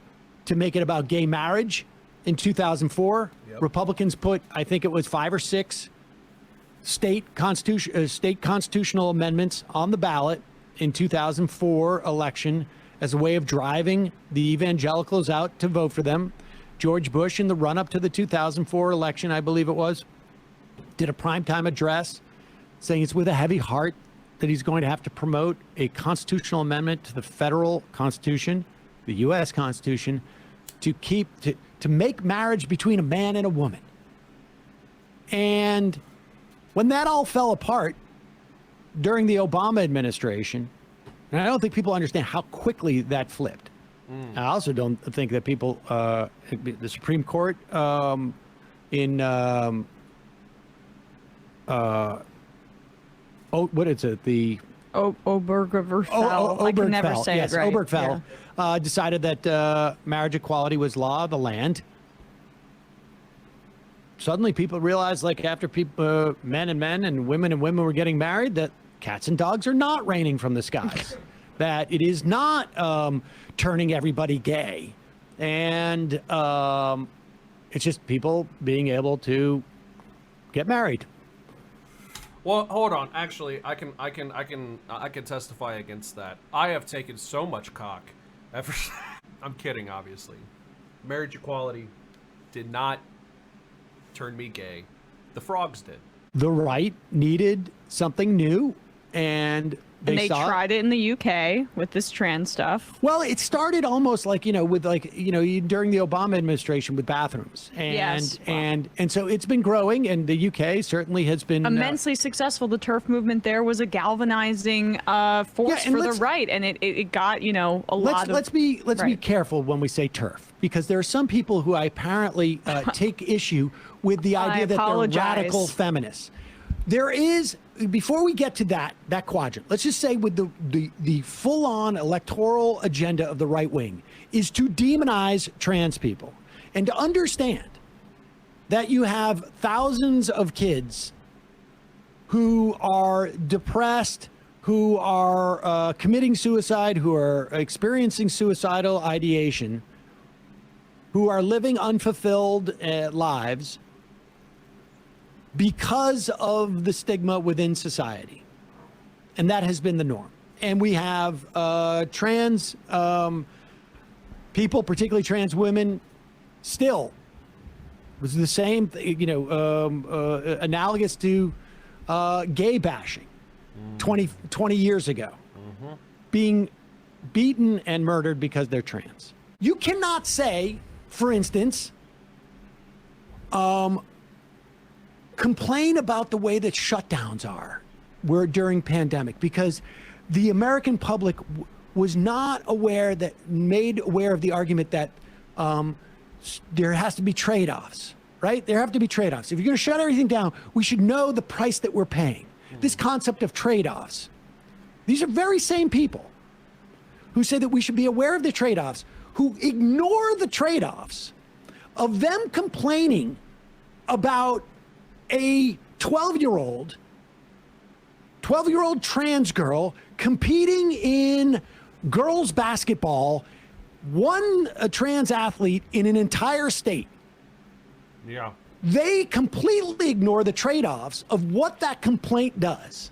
to make it about gay marriage in 2004. Yep. Republicans put, I think it was 5 or 6 state constitutional amendments on the ballot in 2004 election as a way of driving the evangelicals out to vote for them. George Bush, in the run-up to the 2004 election, I believe it was, did a primetime address saying it's with a heavy heart that he's going to have to promote a constitutional amendment to the federal constitution, the U.S. Constitution, to make marriage between a man and a woman. And when that all fell apart during the Obama administration, and I don't think people understand how quickly that flipped. I also don't think that people, the Supreme Court what is it? The Obergefell. I can never say it right. Obergefell decided that marriage equality was law of the land. Suddenly, people realized, like after people, men and women were getting married, that cats and dogs are not raining from the skies. That it is not turning everybody gay, and it's just people being able to get married. Well, hold on. Actually, I can testify against that. I have taken so much cock ever. I'm kidding, obviously. Marriage equality did not turn me gay. The frogs did. The right needed something new, and they tried it in the UK with this trans stuff. Well, it started almost like, with during the Obama administration with bathrooms. And, yes. And so it's been growing, and the UK certainly has been immensely successful. The TERF movement there was a galvanizing force for the right, and it got, a lot of... Let's be careful when we say TERF, because there are some people who apparently take issue with the idea that they're radical feminists. There is, before we get to that quadrant, let's just say with the full-on electoral agenda of the right wing is to demonize trans people and to understand that you have thousands of kids who are depressed, who are committing suicide, who are experiencing suicidal ideation, who are living unfulfilled lives because of the stigma within society. And that has been the norm. And we have trans people, particularly trans women, still was the same, analogous to gay bashing 20 years ago, being beaten and murdered because they're trans. You cannot say, for instance, complain about the way that shutdowns were during pandemic, because the American public was not made aware of the argument that there has to be trade-offs, right? There have to be trade-offs. If you're going to shut everything down, we should know the price that we're paying. This concept of trade-offs These are very same people who say that we should be aware of the trade-offs, who ignore the trade-offs of them complaining about a 12-year-old trans girl competing in girls basketball, a trans athlete in an entire state. Yeah. They completely ignore the trade-offs of what that complaint does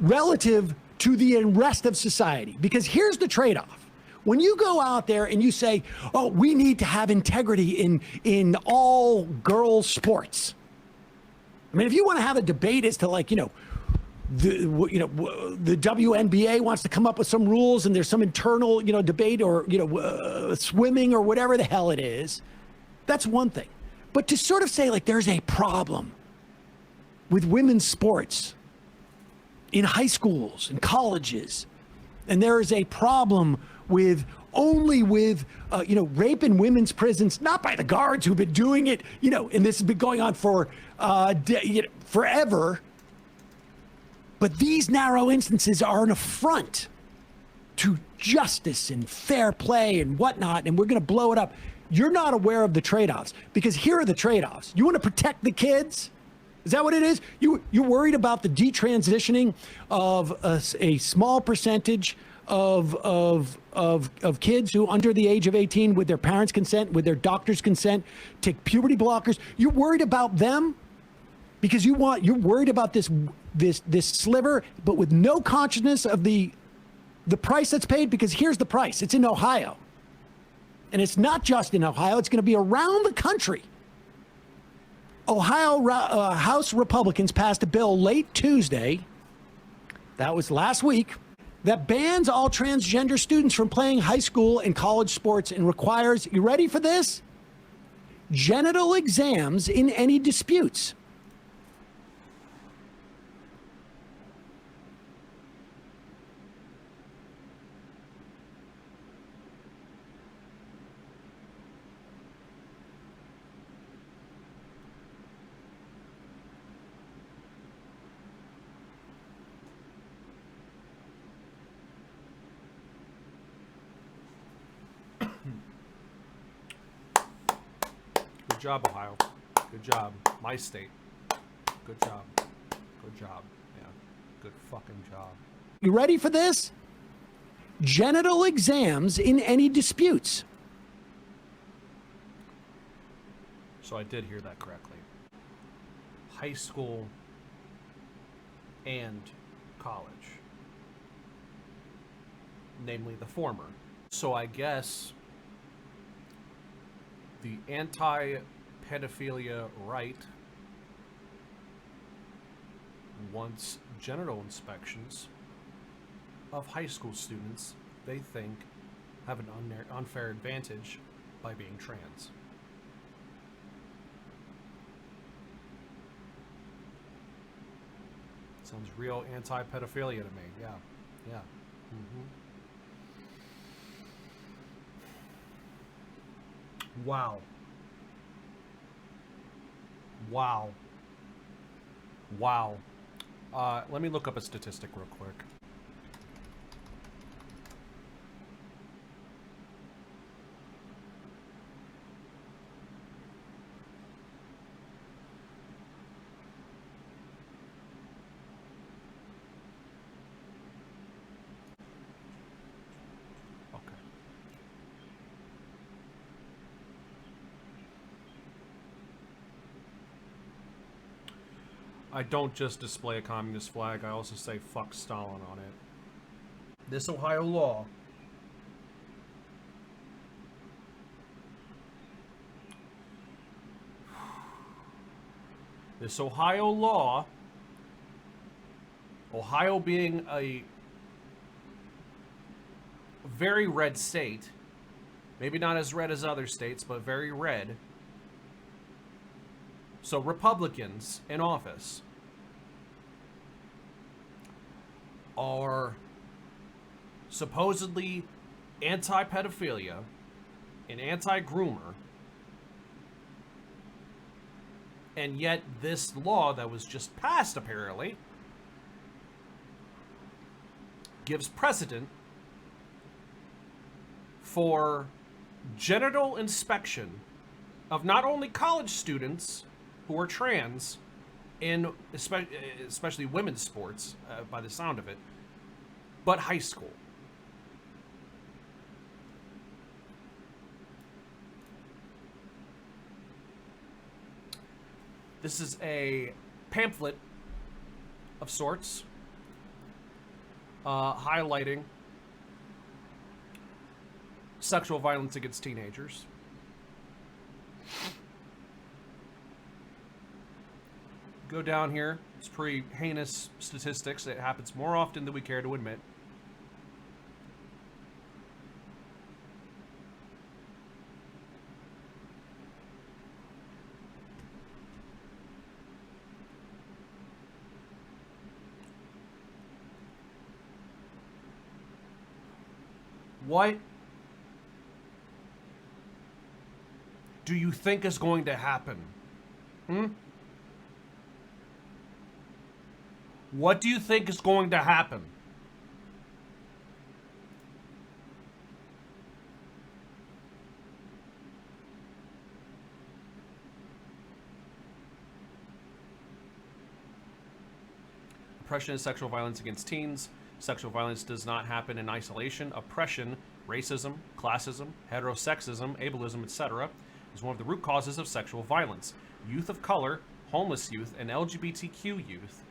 relative to the rest of society. Because here's the trade-off. When you go out there and you say, oh, we need to have integrity in all girls sports. I mean, if you want to have a debate as to the WNBA wants to come up with some rules and there's some internal, debate or, swimming or whatever the hell it is, that's one thing. But to sort of say there's a problem with women's sports in high schools and colleges, and there is a problem with rape in women's prisons, not by the guards who've been doing it, and this has been going on for forever. But these narrow instances are an affront to justice and fair play and whatnot, and we're going to blow it up. You're not aware of the trade-offs, because here are the trade-offs. You want to protect the kids? Is that what it is? You're worried about the detransitioning of a small percentage of kids who under the age of 18 with their parents' consent, with their doctor's consent, take puberty blockers. You're worried about them because you're worried about this sliver, but with no consciousness of the price that's paid. Because here's the price. It's in Ohio. And it's not just in Ohio. It's going to be around the country. Ohio House Republicans passed a bill late Tuesday, that was last week, that bans all transgender students from playing high school and college sports and requires, you ready for this? Genital exams in any disputes. Good job, Ohio. Good job. My state. Good job. Good job. Yeah. Good fucking job. You ready for this? Genital exams in any disputes. So I did hear that correctly. High school and college. Namely the former. So I guess the anti-pedophilia right wants genital inspections of high school students they think have an unfair advantage by being trans. Sounds real anti-pedophilia to me. Yeah. Yeah. Mm-hmm. Wow. Wow. Wow. Let me look up a statistic real quick. I don't just display a communist flag, I also say fuck Stalin on it. This Ohio law Ohio being a very red state, maybe not as red as other states, but very red. So Republicans in office are supposedly anti-pedophilia and anti-groomer, And yet this law that was just passed, apparently, gives precedent for genital inspection of not only college students who are trans, in especially women's sports, by the sound of it, but high school. This is a pamphlet of sorts, highlighting sexual violence against teenagers. Go down here. It's pretty heinous statistics. It happens more often than we care to admit. What do you think is going to happen? What do you think is going to happen? Oppression is sexual violence against teens. Sexual violence does not happen in isolation. Oppression, racism, classism, heterosexism, ableism, etc. is one of the root causes of sexual violence. Youth of color, homeless youth, and LGBTQ youth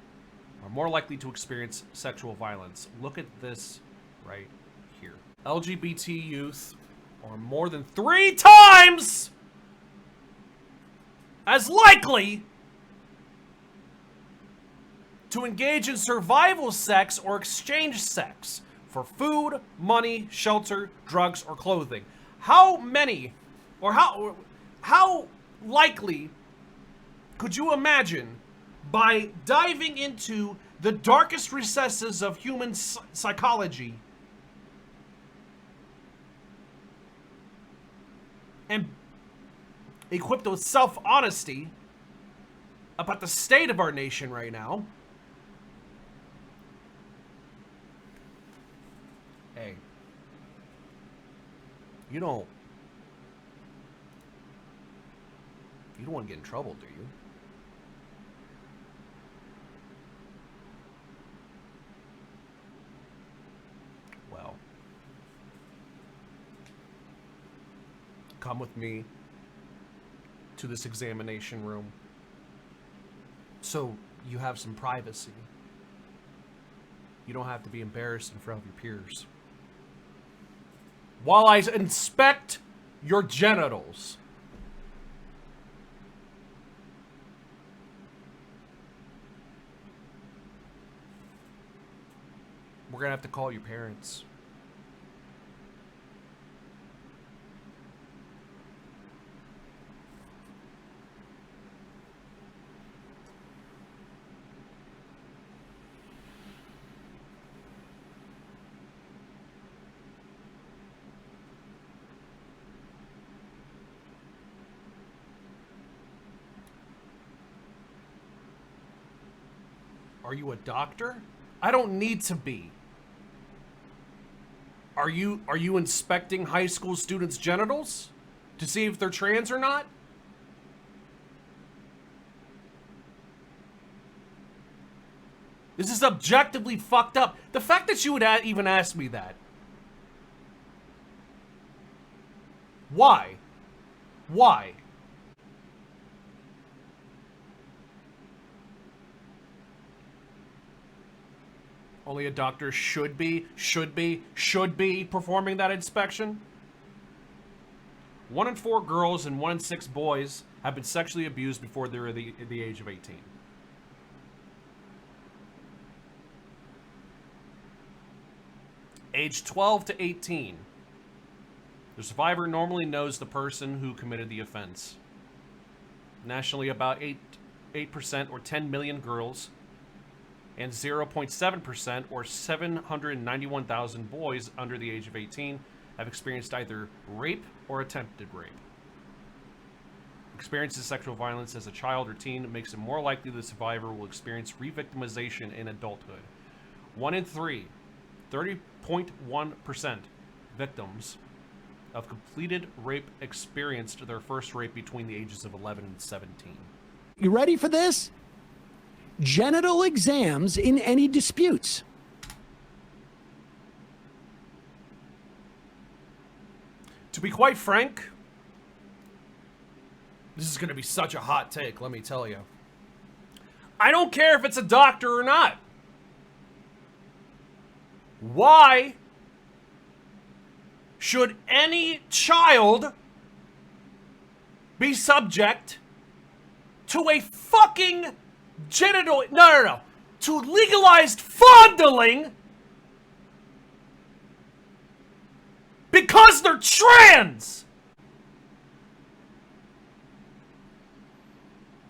are more likely to experience sexual violence. Look at this right here. LGBT youth are more than 3 times as likely to engage in survival sex or exchange sex for food, money, shelter, drugs, or clothing. How many, or how likely could you imagine, by diving into the darkest recesses of human psychology and equipped with self-honesty about the state of our nation right now? Hey, you don't want to get in trouble, do you? Well, come with me to this examination room so you have some privacy. You don't have to be embarrassed in front of your peers. While I inspect your genitals. We're gonna have to call your parents. Are you a doctor? I don't need to be. Are you inspecting high school students' genitals to see if they're trans or not? This is objectively fucked up. The fact that you would even ask me that. Why? Why? Only a doctor should be performing that inspection. 1 in 4 girls and 1 in 6 boys have been sexually abused before they were the age of 18. Age 12 to 18. The survivor normally knows the person who committed the offense. Nationally, about 8% or 10 million girls and 0.7% or 791,000 boys under the age of 18 have experienced either rape or attempted rape. experiences sexual violence as a child or teen makes it more likely the survivor will experience re-victimization in adulthood. 1 in 3, 30.1% victims of completed rape experienced their first rape between the ages of 11 and 17. You ready for this? Genital exams in any disputes. To be quite frank, this is going to be such a hot take, let me tell you. I don't care if it's a doctor or not. Why should any child be subject to a fucking genital... No. To legalized fondling because they're trans?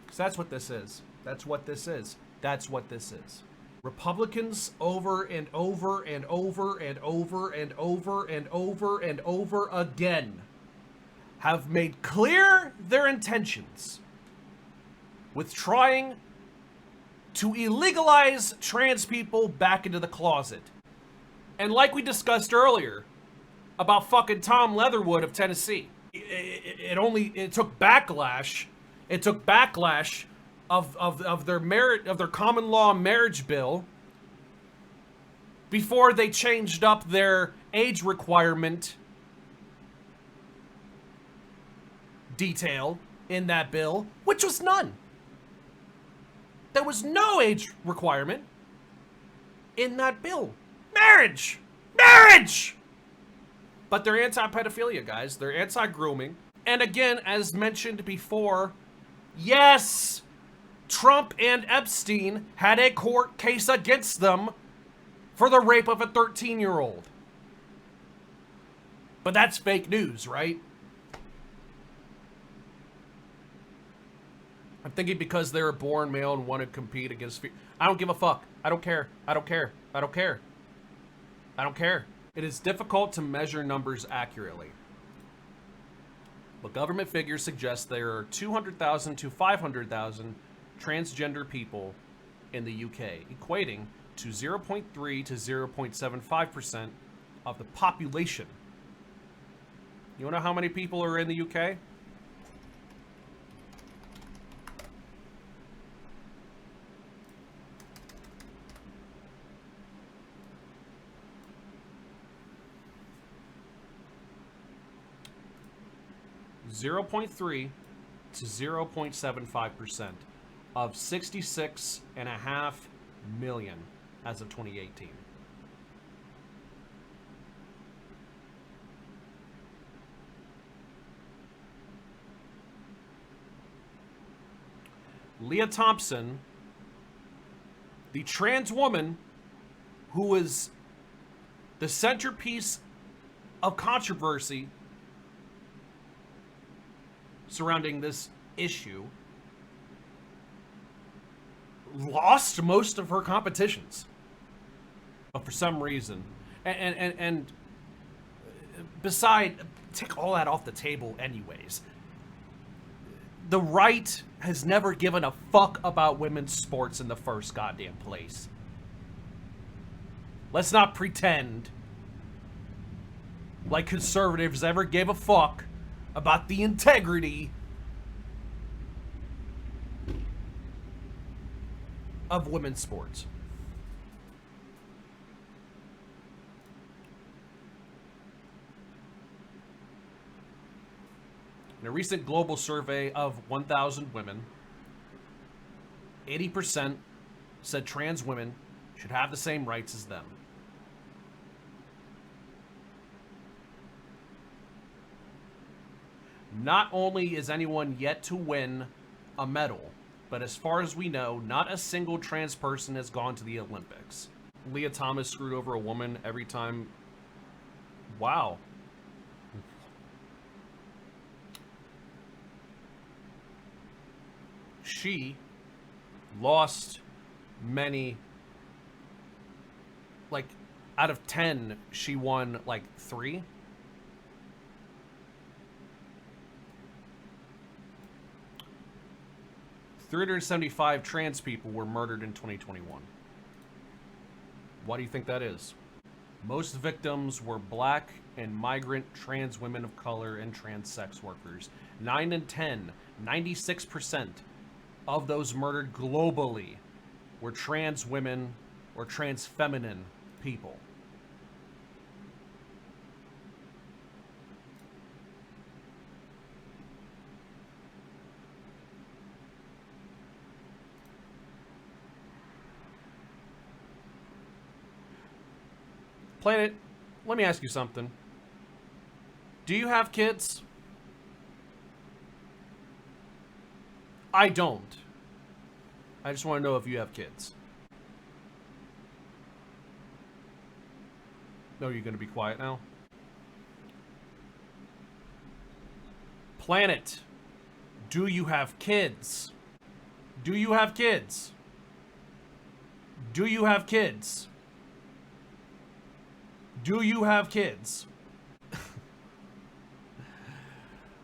Because that's what this is. That's what this is. That's what this is. Republicans over and over and over and over and over and over and over again have made clear their intentions with trying to illegalize trans people back into the closet. And like we discussed earlier about fucking Tom Leatherwood of Tennessee, it took backlash. It took backlash of their common law marriage bill before they changed up their age requirement detail in that bill, which was none. There was no age requirement in that bill. Marriage! But they're anti-pedophilia, guys. They're anti-grooming. And again, as mentioned before, yes, Trump and Epstein had a court case against them for the rape of a 13-year-old. But that's fake news, right? I'm thinking because they were born male and want to compete against... I don't give a fuck. I don't care. It is difficult to measure numbers accurately. But government figures suggest there are 200,000 to 500,000 transgender people in the UK, equating to 0.3 to 0.75% of the population. You wanna know how many people are in the UK? .3 to 0.75% of 66.5 million as of 2018. Leah Thompson, the trans woman who was the centerpiece of controversy surrounding this issue, lost most of her competitions. But for some reason, and beside, take all that off the table anyways. The right has never given a fuck about women's sports in the first goddamn place. Let's not pretend like conservatives ever gave a fuck about the integrity of women's sports. In a recent global survey of 1,000 women, 80% said trans women should have the same rights as them. Not only is anyone yet to win a medal, but as far as we know, not a single trans person has gone to the Olympics. Leah Thomas screwed over a woman every time. Wow. She lost many, like, out of 10, she won, like, 3. 375 trans people were murdered in 2021. Why do you think that is? Most victims were black and migrant trans women of color and trans sex workers. 9 in 10, 96% of those murdered globally were trans women or trans feminine people. Planet, let me ask you something. Do you have kids? I don't. I just want to know if you have kids. No, you're going to be quiet now? Planet, do you have kids? Do you have kids? Do you have kids? Do you have kids?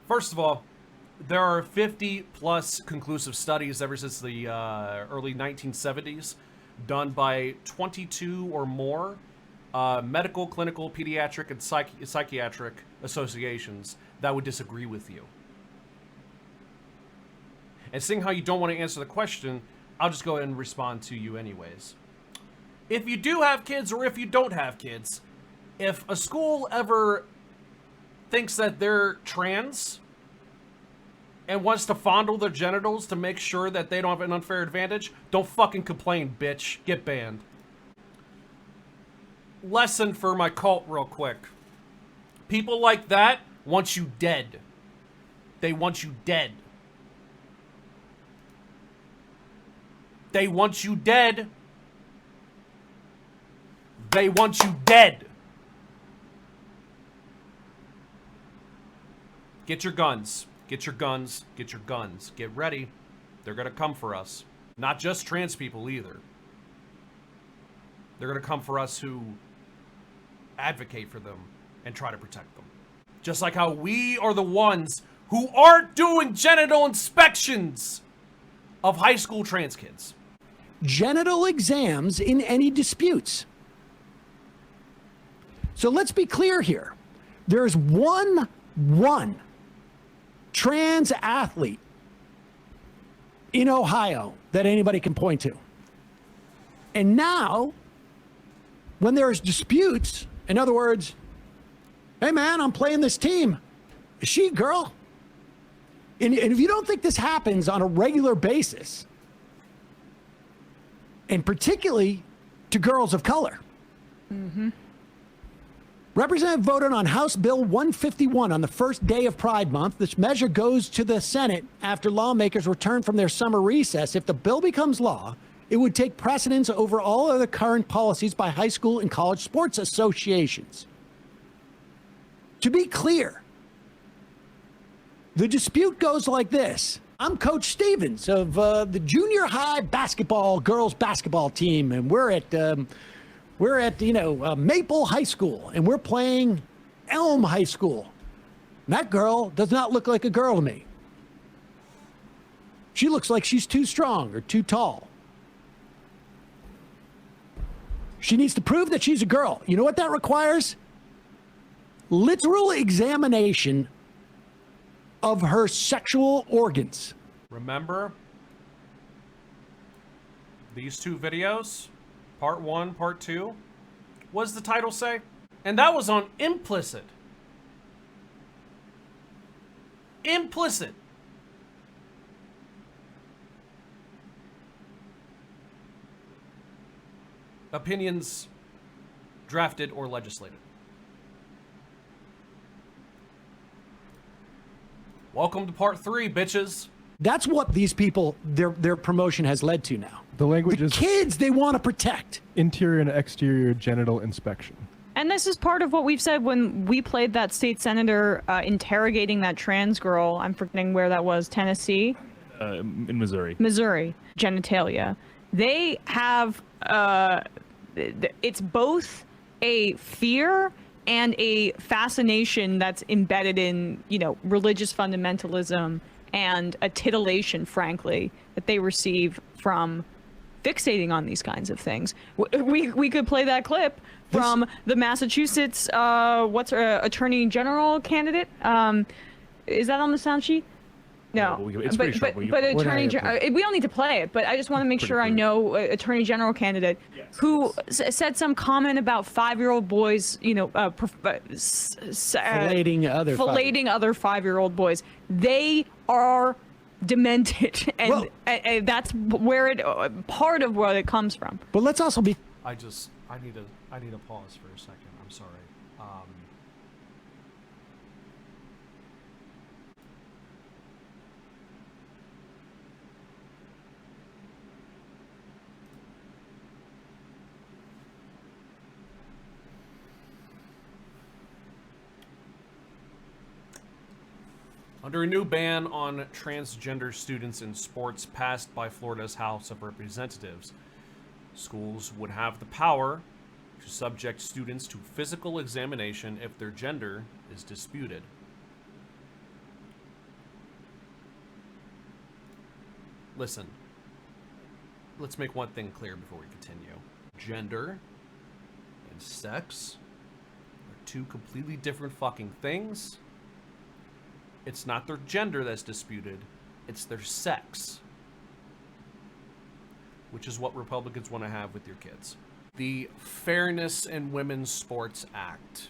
First of all, there are 50 plus conclusive studies ever since the early 1970s done by 22 or more medical, clinical, pediatric, and psychiatric associations that would disagree with you. And seeing how you don't want to answer the question, I'll just go ahead and respond to you anyways. If you do have kids or if you don't have kids, if a school ever thinks that they're trans and wants to fondle their genitals to make sure that they don't have an unfair advantage, don't fucking complain, bitch. Get banned. Lesson for my cult real quick. People like that want you dead. They want you dead. They want you dead. They want you dead. Get your guns. Get your guns. Get your guns. Get ready. They're going to come for us. Not just trans people either. They're going to come for us who advocate for them and try to protect them. Just like how we are the ones who aren't doing genital inspections of high school trans kids. Genital exams in any disputes. So let's be clear here. There's one trans athlete in Ohio that anybody can point to. And now, when there's disputes, in other words, hey man, I'm playing this team. Is she a girl? And if you don't think this happens on a regular basis, and particularly to girls of color, Representative voted on House Bill 151 on the first day of Pride Month. This measure goes to the Senate after lawmakers return from their summer recess. If the bill becomes law, it would take precedence over all other current policies by high school and college sports associations. To be clear, the dispute goes like this. I'm Coach Stevens of the junior high girls basketball team, and we're at Maple High School, and we're playing Elm High School. And that girl does not look like a girl to me. She looks like she's too strong or too tall. She needs to prove that she's a girl. You know what that requires? Literal examination of her sexual organs. Remember these two videos? Part 1, Part 2. What does the title say? And that was on implicit. Implicit. Opinions drafted or legislated. Welcome to Part 3, bitches. That's what these people, their promotion has led to now. The language is kids they want to protect. Interior and exterior genital inspection. And this is part of what we've said when we played that state senator interrogating that trans girl. I'm forgetting where that was. Tennessee? In Missouri. Missouri. Genitalia. They have, it's both a fear and a fascination that's embedded in, you know, religious fundamentalism and a titillation, frankly, that they receive from fixating on these kinds of things. We could play that clip from the Massachusetts Attorney General candidate. Is that on the sound sheet? No, it's pretty short. but Attorney General, we don't need to play it, but I just want to make sure I know Attorney General candidate who said some comment about 5-year-old boys, you know, Filleting other other 5-year-old boys. They are demented, and that's where part of where it comes from. But let's also be. I need a pause for a second. I'm sorry. Under a new ban on transgender students in sports passed by Florida's House of Representatives, schools would have the power to subject students to physical examination if their gender is disputed. Listen, let's make one thing clear before we continue. Gender and sex are two completely different fucking things. It's not their gender that's disputed, it's their sex. Which is what Republicans want to have with your kids. The Fairness in Women's Sports Act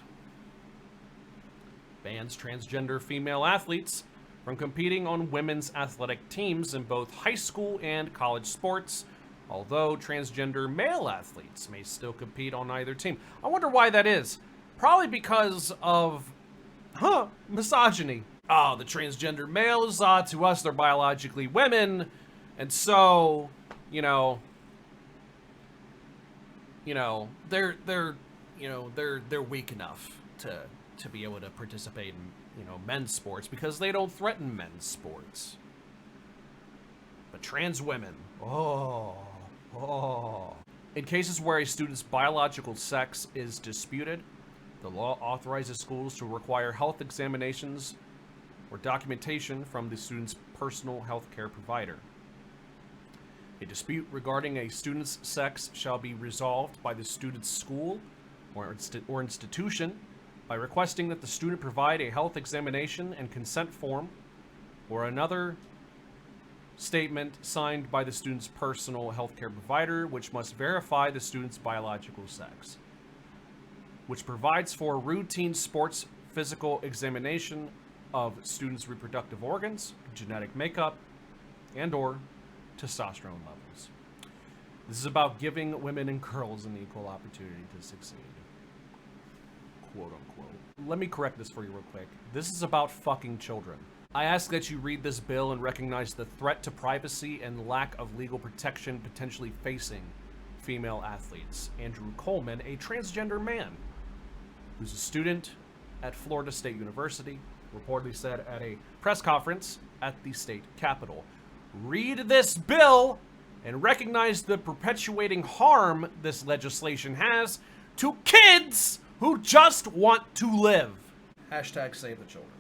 bans transgender female athletes from competing on women's athletic teams in both high school and college sports, although transgender male athletes may still compete on either team. I wonder why that is. Probably because of, misogyny. Oh, the transgender males, to us, they're biologically women, and so, they're weak enough to be able to participate in, men's sports because they don't threaten men's sports. But trans women, in cases where a student's biological sex is disputed, the law authorizes schools to require health examinations or documentation from the student's personal health care provider. A dispute regarding a student's sex shall be resolved by the student's school or institution by requesting that the student provide a health examination and consent form or another statement signed by the student's personal health care provider, which must verify the student's biological sex, which provides for routine sports physical examination of students' reproductive organs, genetic makeup, and/or testosterone levels. This is about giving women and girls an equal opportunity to succeed. Quote unquote. Let me correct this for you real quick. This is about fucking children. I ask that you read this bill and recognize the threat to privacy and lack of legal protection potentially facing female athletes. Andrew Coleman, a transgender man who's a student at Florida State University, reportedly said at a press conference at the state capitol. Read this bill and recognize the perpetuating harm this legislation has to kids who just want to live. Hashtag save the children.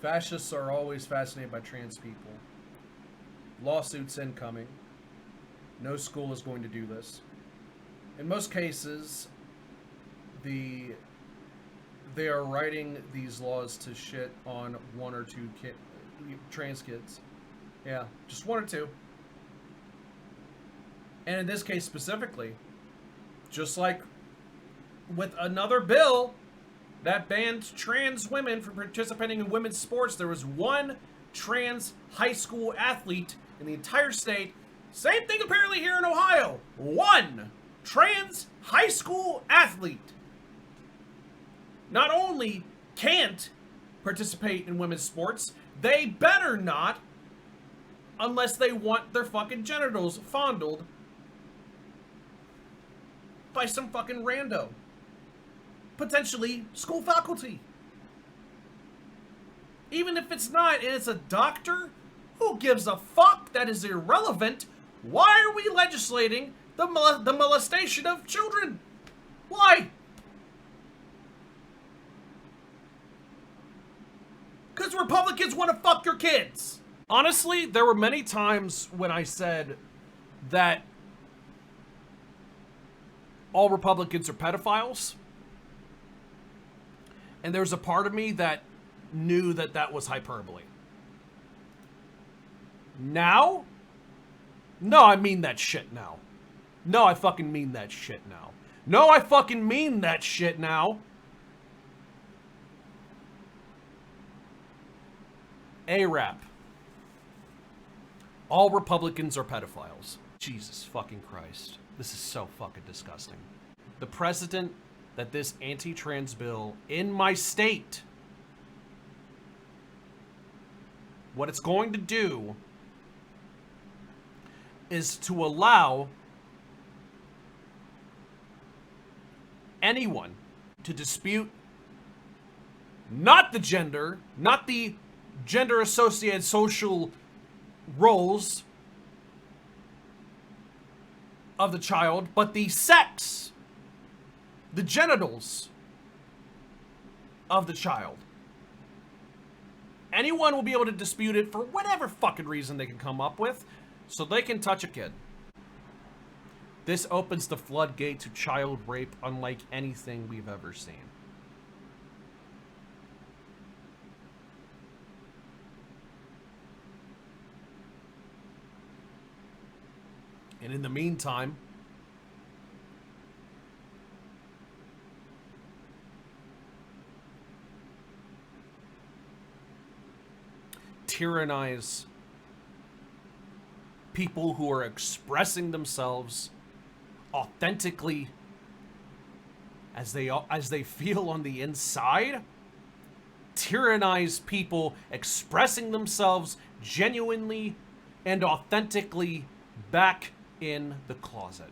Fascists are always fascinated by trans people. Lawsuits incoming. No school is going to do this. In most cases, they are writing these laws to shit on one or two trans kids. Yeah, just one or two. And in this case specifically, just like with another bill that banned trans women from participating in women's sports, there was one trans high school athlete in the entire state. Same thing apparently here in Ohio. One trans high school athlete not only can't participate in women's sports, they better not unless they want their fucking genitals fondled by some fucking rando. Potentially school faculty. Even if it's not, and it's a doctor, who gives a fuck? That is irrelevant. Why are we legislating the molestation of children? Why? Because Republicans want to fuck your kids. Honestly, there were many times when I said that all Republicans are pedophiles. And there's a part of me that knew that that was hyperbole. Now? No, I mean that shit now. No, I fucking mean that shit now. No, I fucking mean that shit now. A-rap. All Republicans are pedophiles. Jesus fucking Christ. This is so fucking disgusting. The precedent that this anti-trans bill in my state, what it's going to do is to allow anyone to dispute not the gender, not the gender-associated social roles of the child, but the sex, the genitals of the child. Anyone will be able to dispute it for whatever fucking reason they can come up with, so they can touch a kid. This opens the floodgate to child rape unlike anything we've ever seen. And in the meantime, tyrannize people who are expressing themselves authentically as they feel on the inside. Tyrannize people expressing themselves genuinely and authentically back in the closet.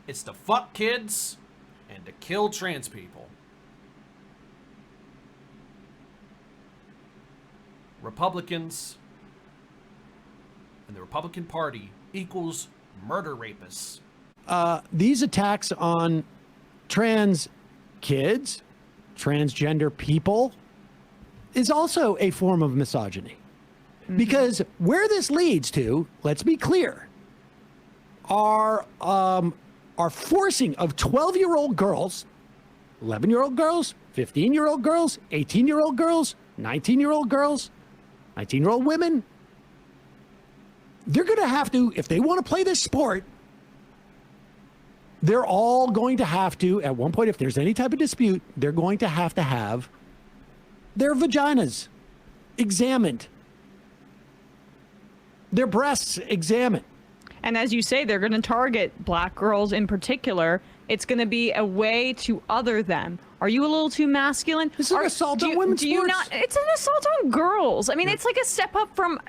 It's to fuck kids and to kill trans people. Republicans and the Republican Party equals murder rapists. These attacks on trans kids, transgender people, is also a form of misogyny. Because where this leads to, let's be clear, are forcing of 12-year-old girls, 11-year-old girls, 15-year-old girls, 18-year-old girls, 19-year-old girls, 19-year-old women. They're going to have to, if they want to play this sport, they're all going to have to, at one point, if there's any type of dispute, they're going to have their vaginas examined, their breasts examined. And as you say, they're going to target black girls in particular. It's going to be a way to other them. Are you a little too masculine? This is an assault on women's sports. It's an assault on girls. I mean, it's like a step up from,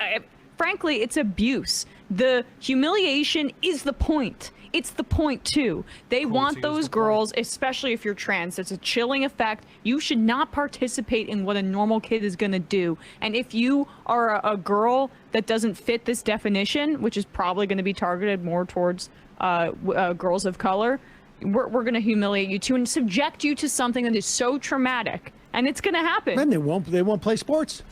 frankly, it's abuse. The humiliation is the point. It's the point, too. They want those girls, especially if you're trans. It's a chilling effect. You should not participate in what a normal kid is going to do. And if you are a girl that doesn't fit this definition, which is probably going to be targeted more towards girls of color, we're going to humiliate you, too, and subject you to something that is so traumatic. And it's going to happen. And they won't play sports.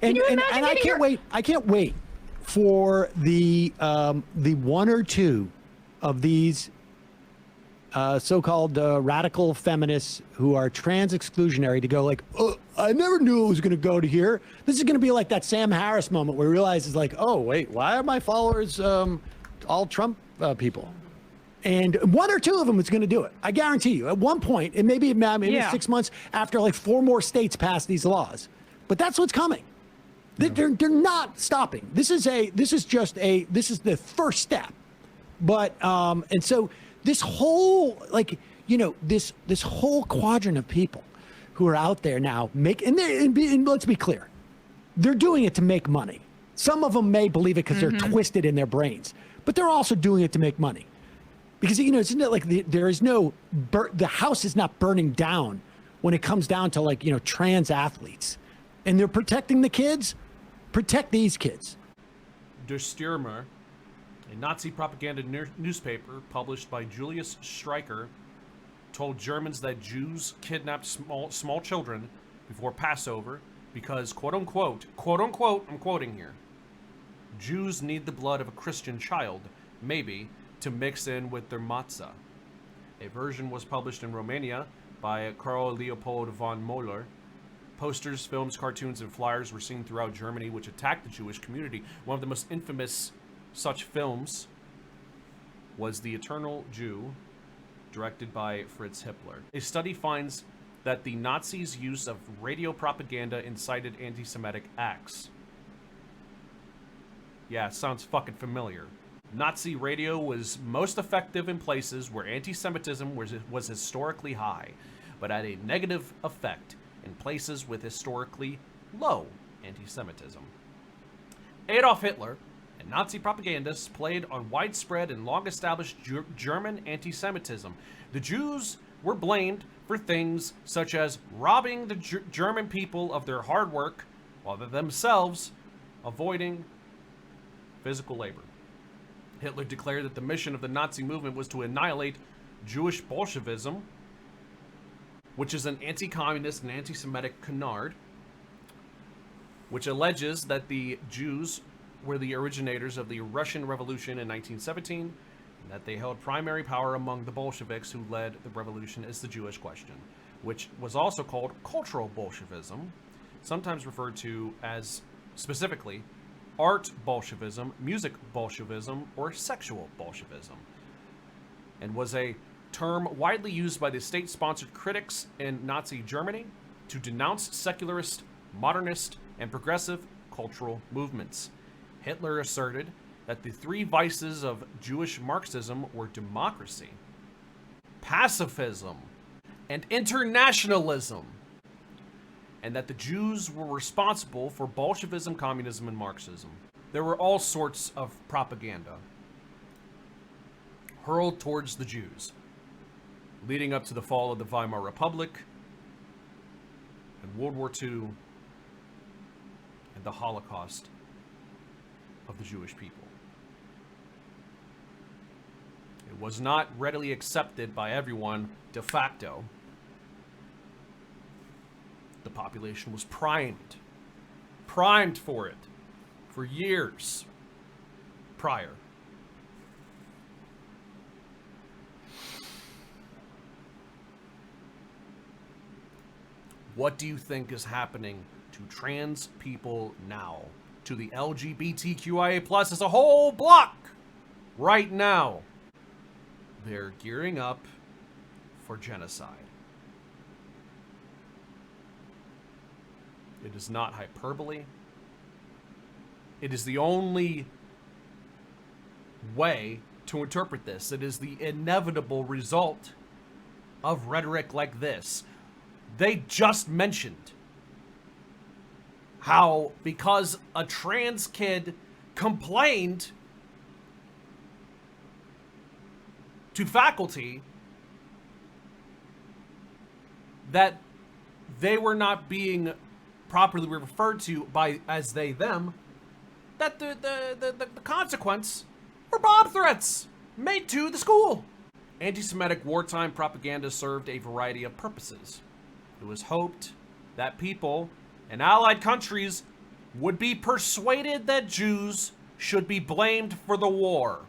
And I can't wait for the one or two of these so-called radical feminists who are trans exclusionary to go like, oh, I never knew it was going to go to here. This is going to be like that Sam Harris moment where he realizes like, oh, wait, why are my followers all Trump people? And one or two of them is going to do it. I guarantee you. At one point, and maybe 6 months after like 4 more states pass these laws. But that's what's coming. They're not stopping. This is the first step. But and so this whole this whole quadrant of people who are out there now and let's be clear, they're doing it to make money. Some of them may believe it because they're twisted in their brains, but they're also doing it to make money. Because, isn't it like there is no, the house is not burning down when it comes down to like, trans athletes. And they're protecting the kids. Protect these kids. Der Stürmer, a Nazi propaganda newspaper published by Julius Streicher, told Germans that Jews kidnapped small children before Passover because, quote unquote, I'm quoting here, Jews need the blood of a Christian child, maybe, to mix in with their matzah. A version was published in Romania by Karl Leopold von Moller. Posters, films, cartoons, and flyers were seen throughout Germany which attacked the Jewish community. One of the most infamous such films was The Eternal Jew, directed by Fritz Hippler. A study finds that the Nazis' use of radio propaganda incited anti-Semitic acts. Yeah, sounds fucking familiar. Nazi radio was most effective in places where anti-Semitism was historically high, but had a negative effect in places with historically low anti-Semitism. Adolf Hitler and Nazi propagandists played on widespread and long-established German anti-Semitism. The Jews were blamed for things such as robbing the German people of their hard work while they themselves avoiding physical labor. Hitler declared that the mission of the Nazi movement was to annihilate Jewish Bolshevism, which is an anti-communist and anti-Semitic canard, which alleges that the Jews were the originators of the Russian Revolution in 1917, and that they held primary power among the Bolsheviks who led the revolution is the Jewish question, which was also called cultural Bolshevism, sometimes referred to as, specifically, art Bolshevism, music Bolshevism, or sexual Bolshevism, and was a term widely used by the state-sponsored critics in Nazi Germany to denounce secularist, modernist, and progressive cultural movements. Hitler asserted that the three vices of Jewish Marxism were democracy, pacifism, and internationalism, and that the Jews were responsible for Bolshevism, communism, and Marxism. There were all sorts of propaganda hurled towards the Jews, leading up to the fall of the Weimar Republic and World War II and the Holocaust of the Jewish people. It was not readily accepted by everyone de facto. The population was primed for it for years prior. What do you think is happening to trans people now? To the LGBTQIA plus as a whole block right now? They're gearing up for genocide. It is not hyperbole. It is the only way to interpret this. It is the inevitable result of rhetoric like this. They just mentioned how because a trans kid complained to faculty that they were not being properly referred to by as they them, that the consequence were bomb threats made to the school. Anti-Semitic wartime propaganda served a variety of purposes. It was hoped that people in allied countries would be persuaded that Jews should be blamed for the war.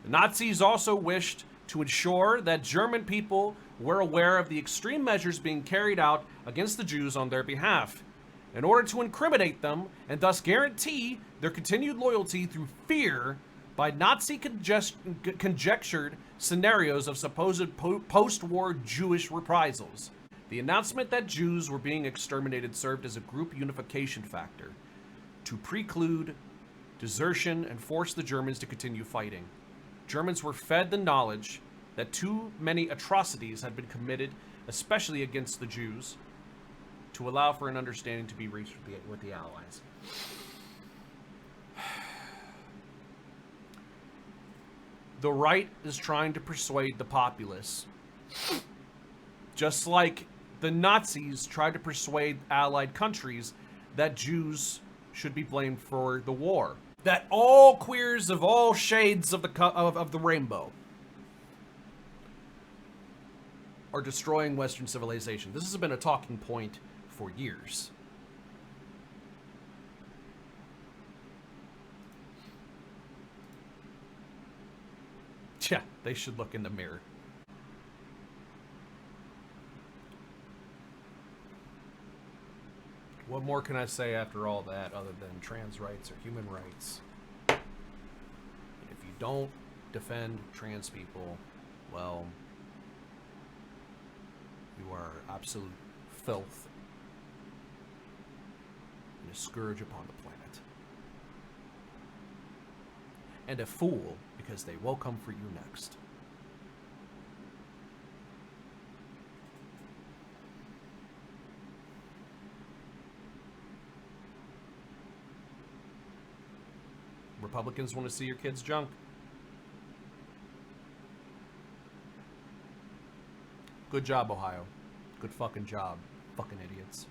The Nazis also wished to ensure that German people were aware of the extreme measures being carried out against the Jews on their behalf, in order to incriminate them and thus guarantee their continued loyalty through fear by Nazi conjectured scenarios of supposed post-war Jewish reprisals. The announcement that Jews were being exterminated served as a group unification factor to preclude desertion and force the Germans to continue fighting. Germans were fed the knowledge that too many atrocities had been committed, especially against the Jews, to allow for an understanding to be reached with the Allies. The right is trying to persuade the populace. Just like the Nazis tried to persuade Allied countries that Jews should be blamed for the war. That all queers of all shades of the rainbow are destroying Western civilization. This has been a talking point for years. Yeah, they should look in the mirror. What more can I say after all that other than trans rights are human rights? And if you don't defend trans people, well, you are absolute filth and a scourge upon the planet. And a fool, because they will come for you next. Republicans want to see your kids' junk. Good job, Ohio. Good fucking job. Fucking idiots.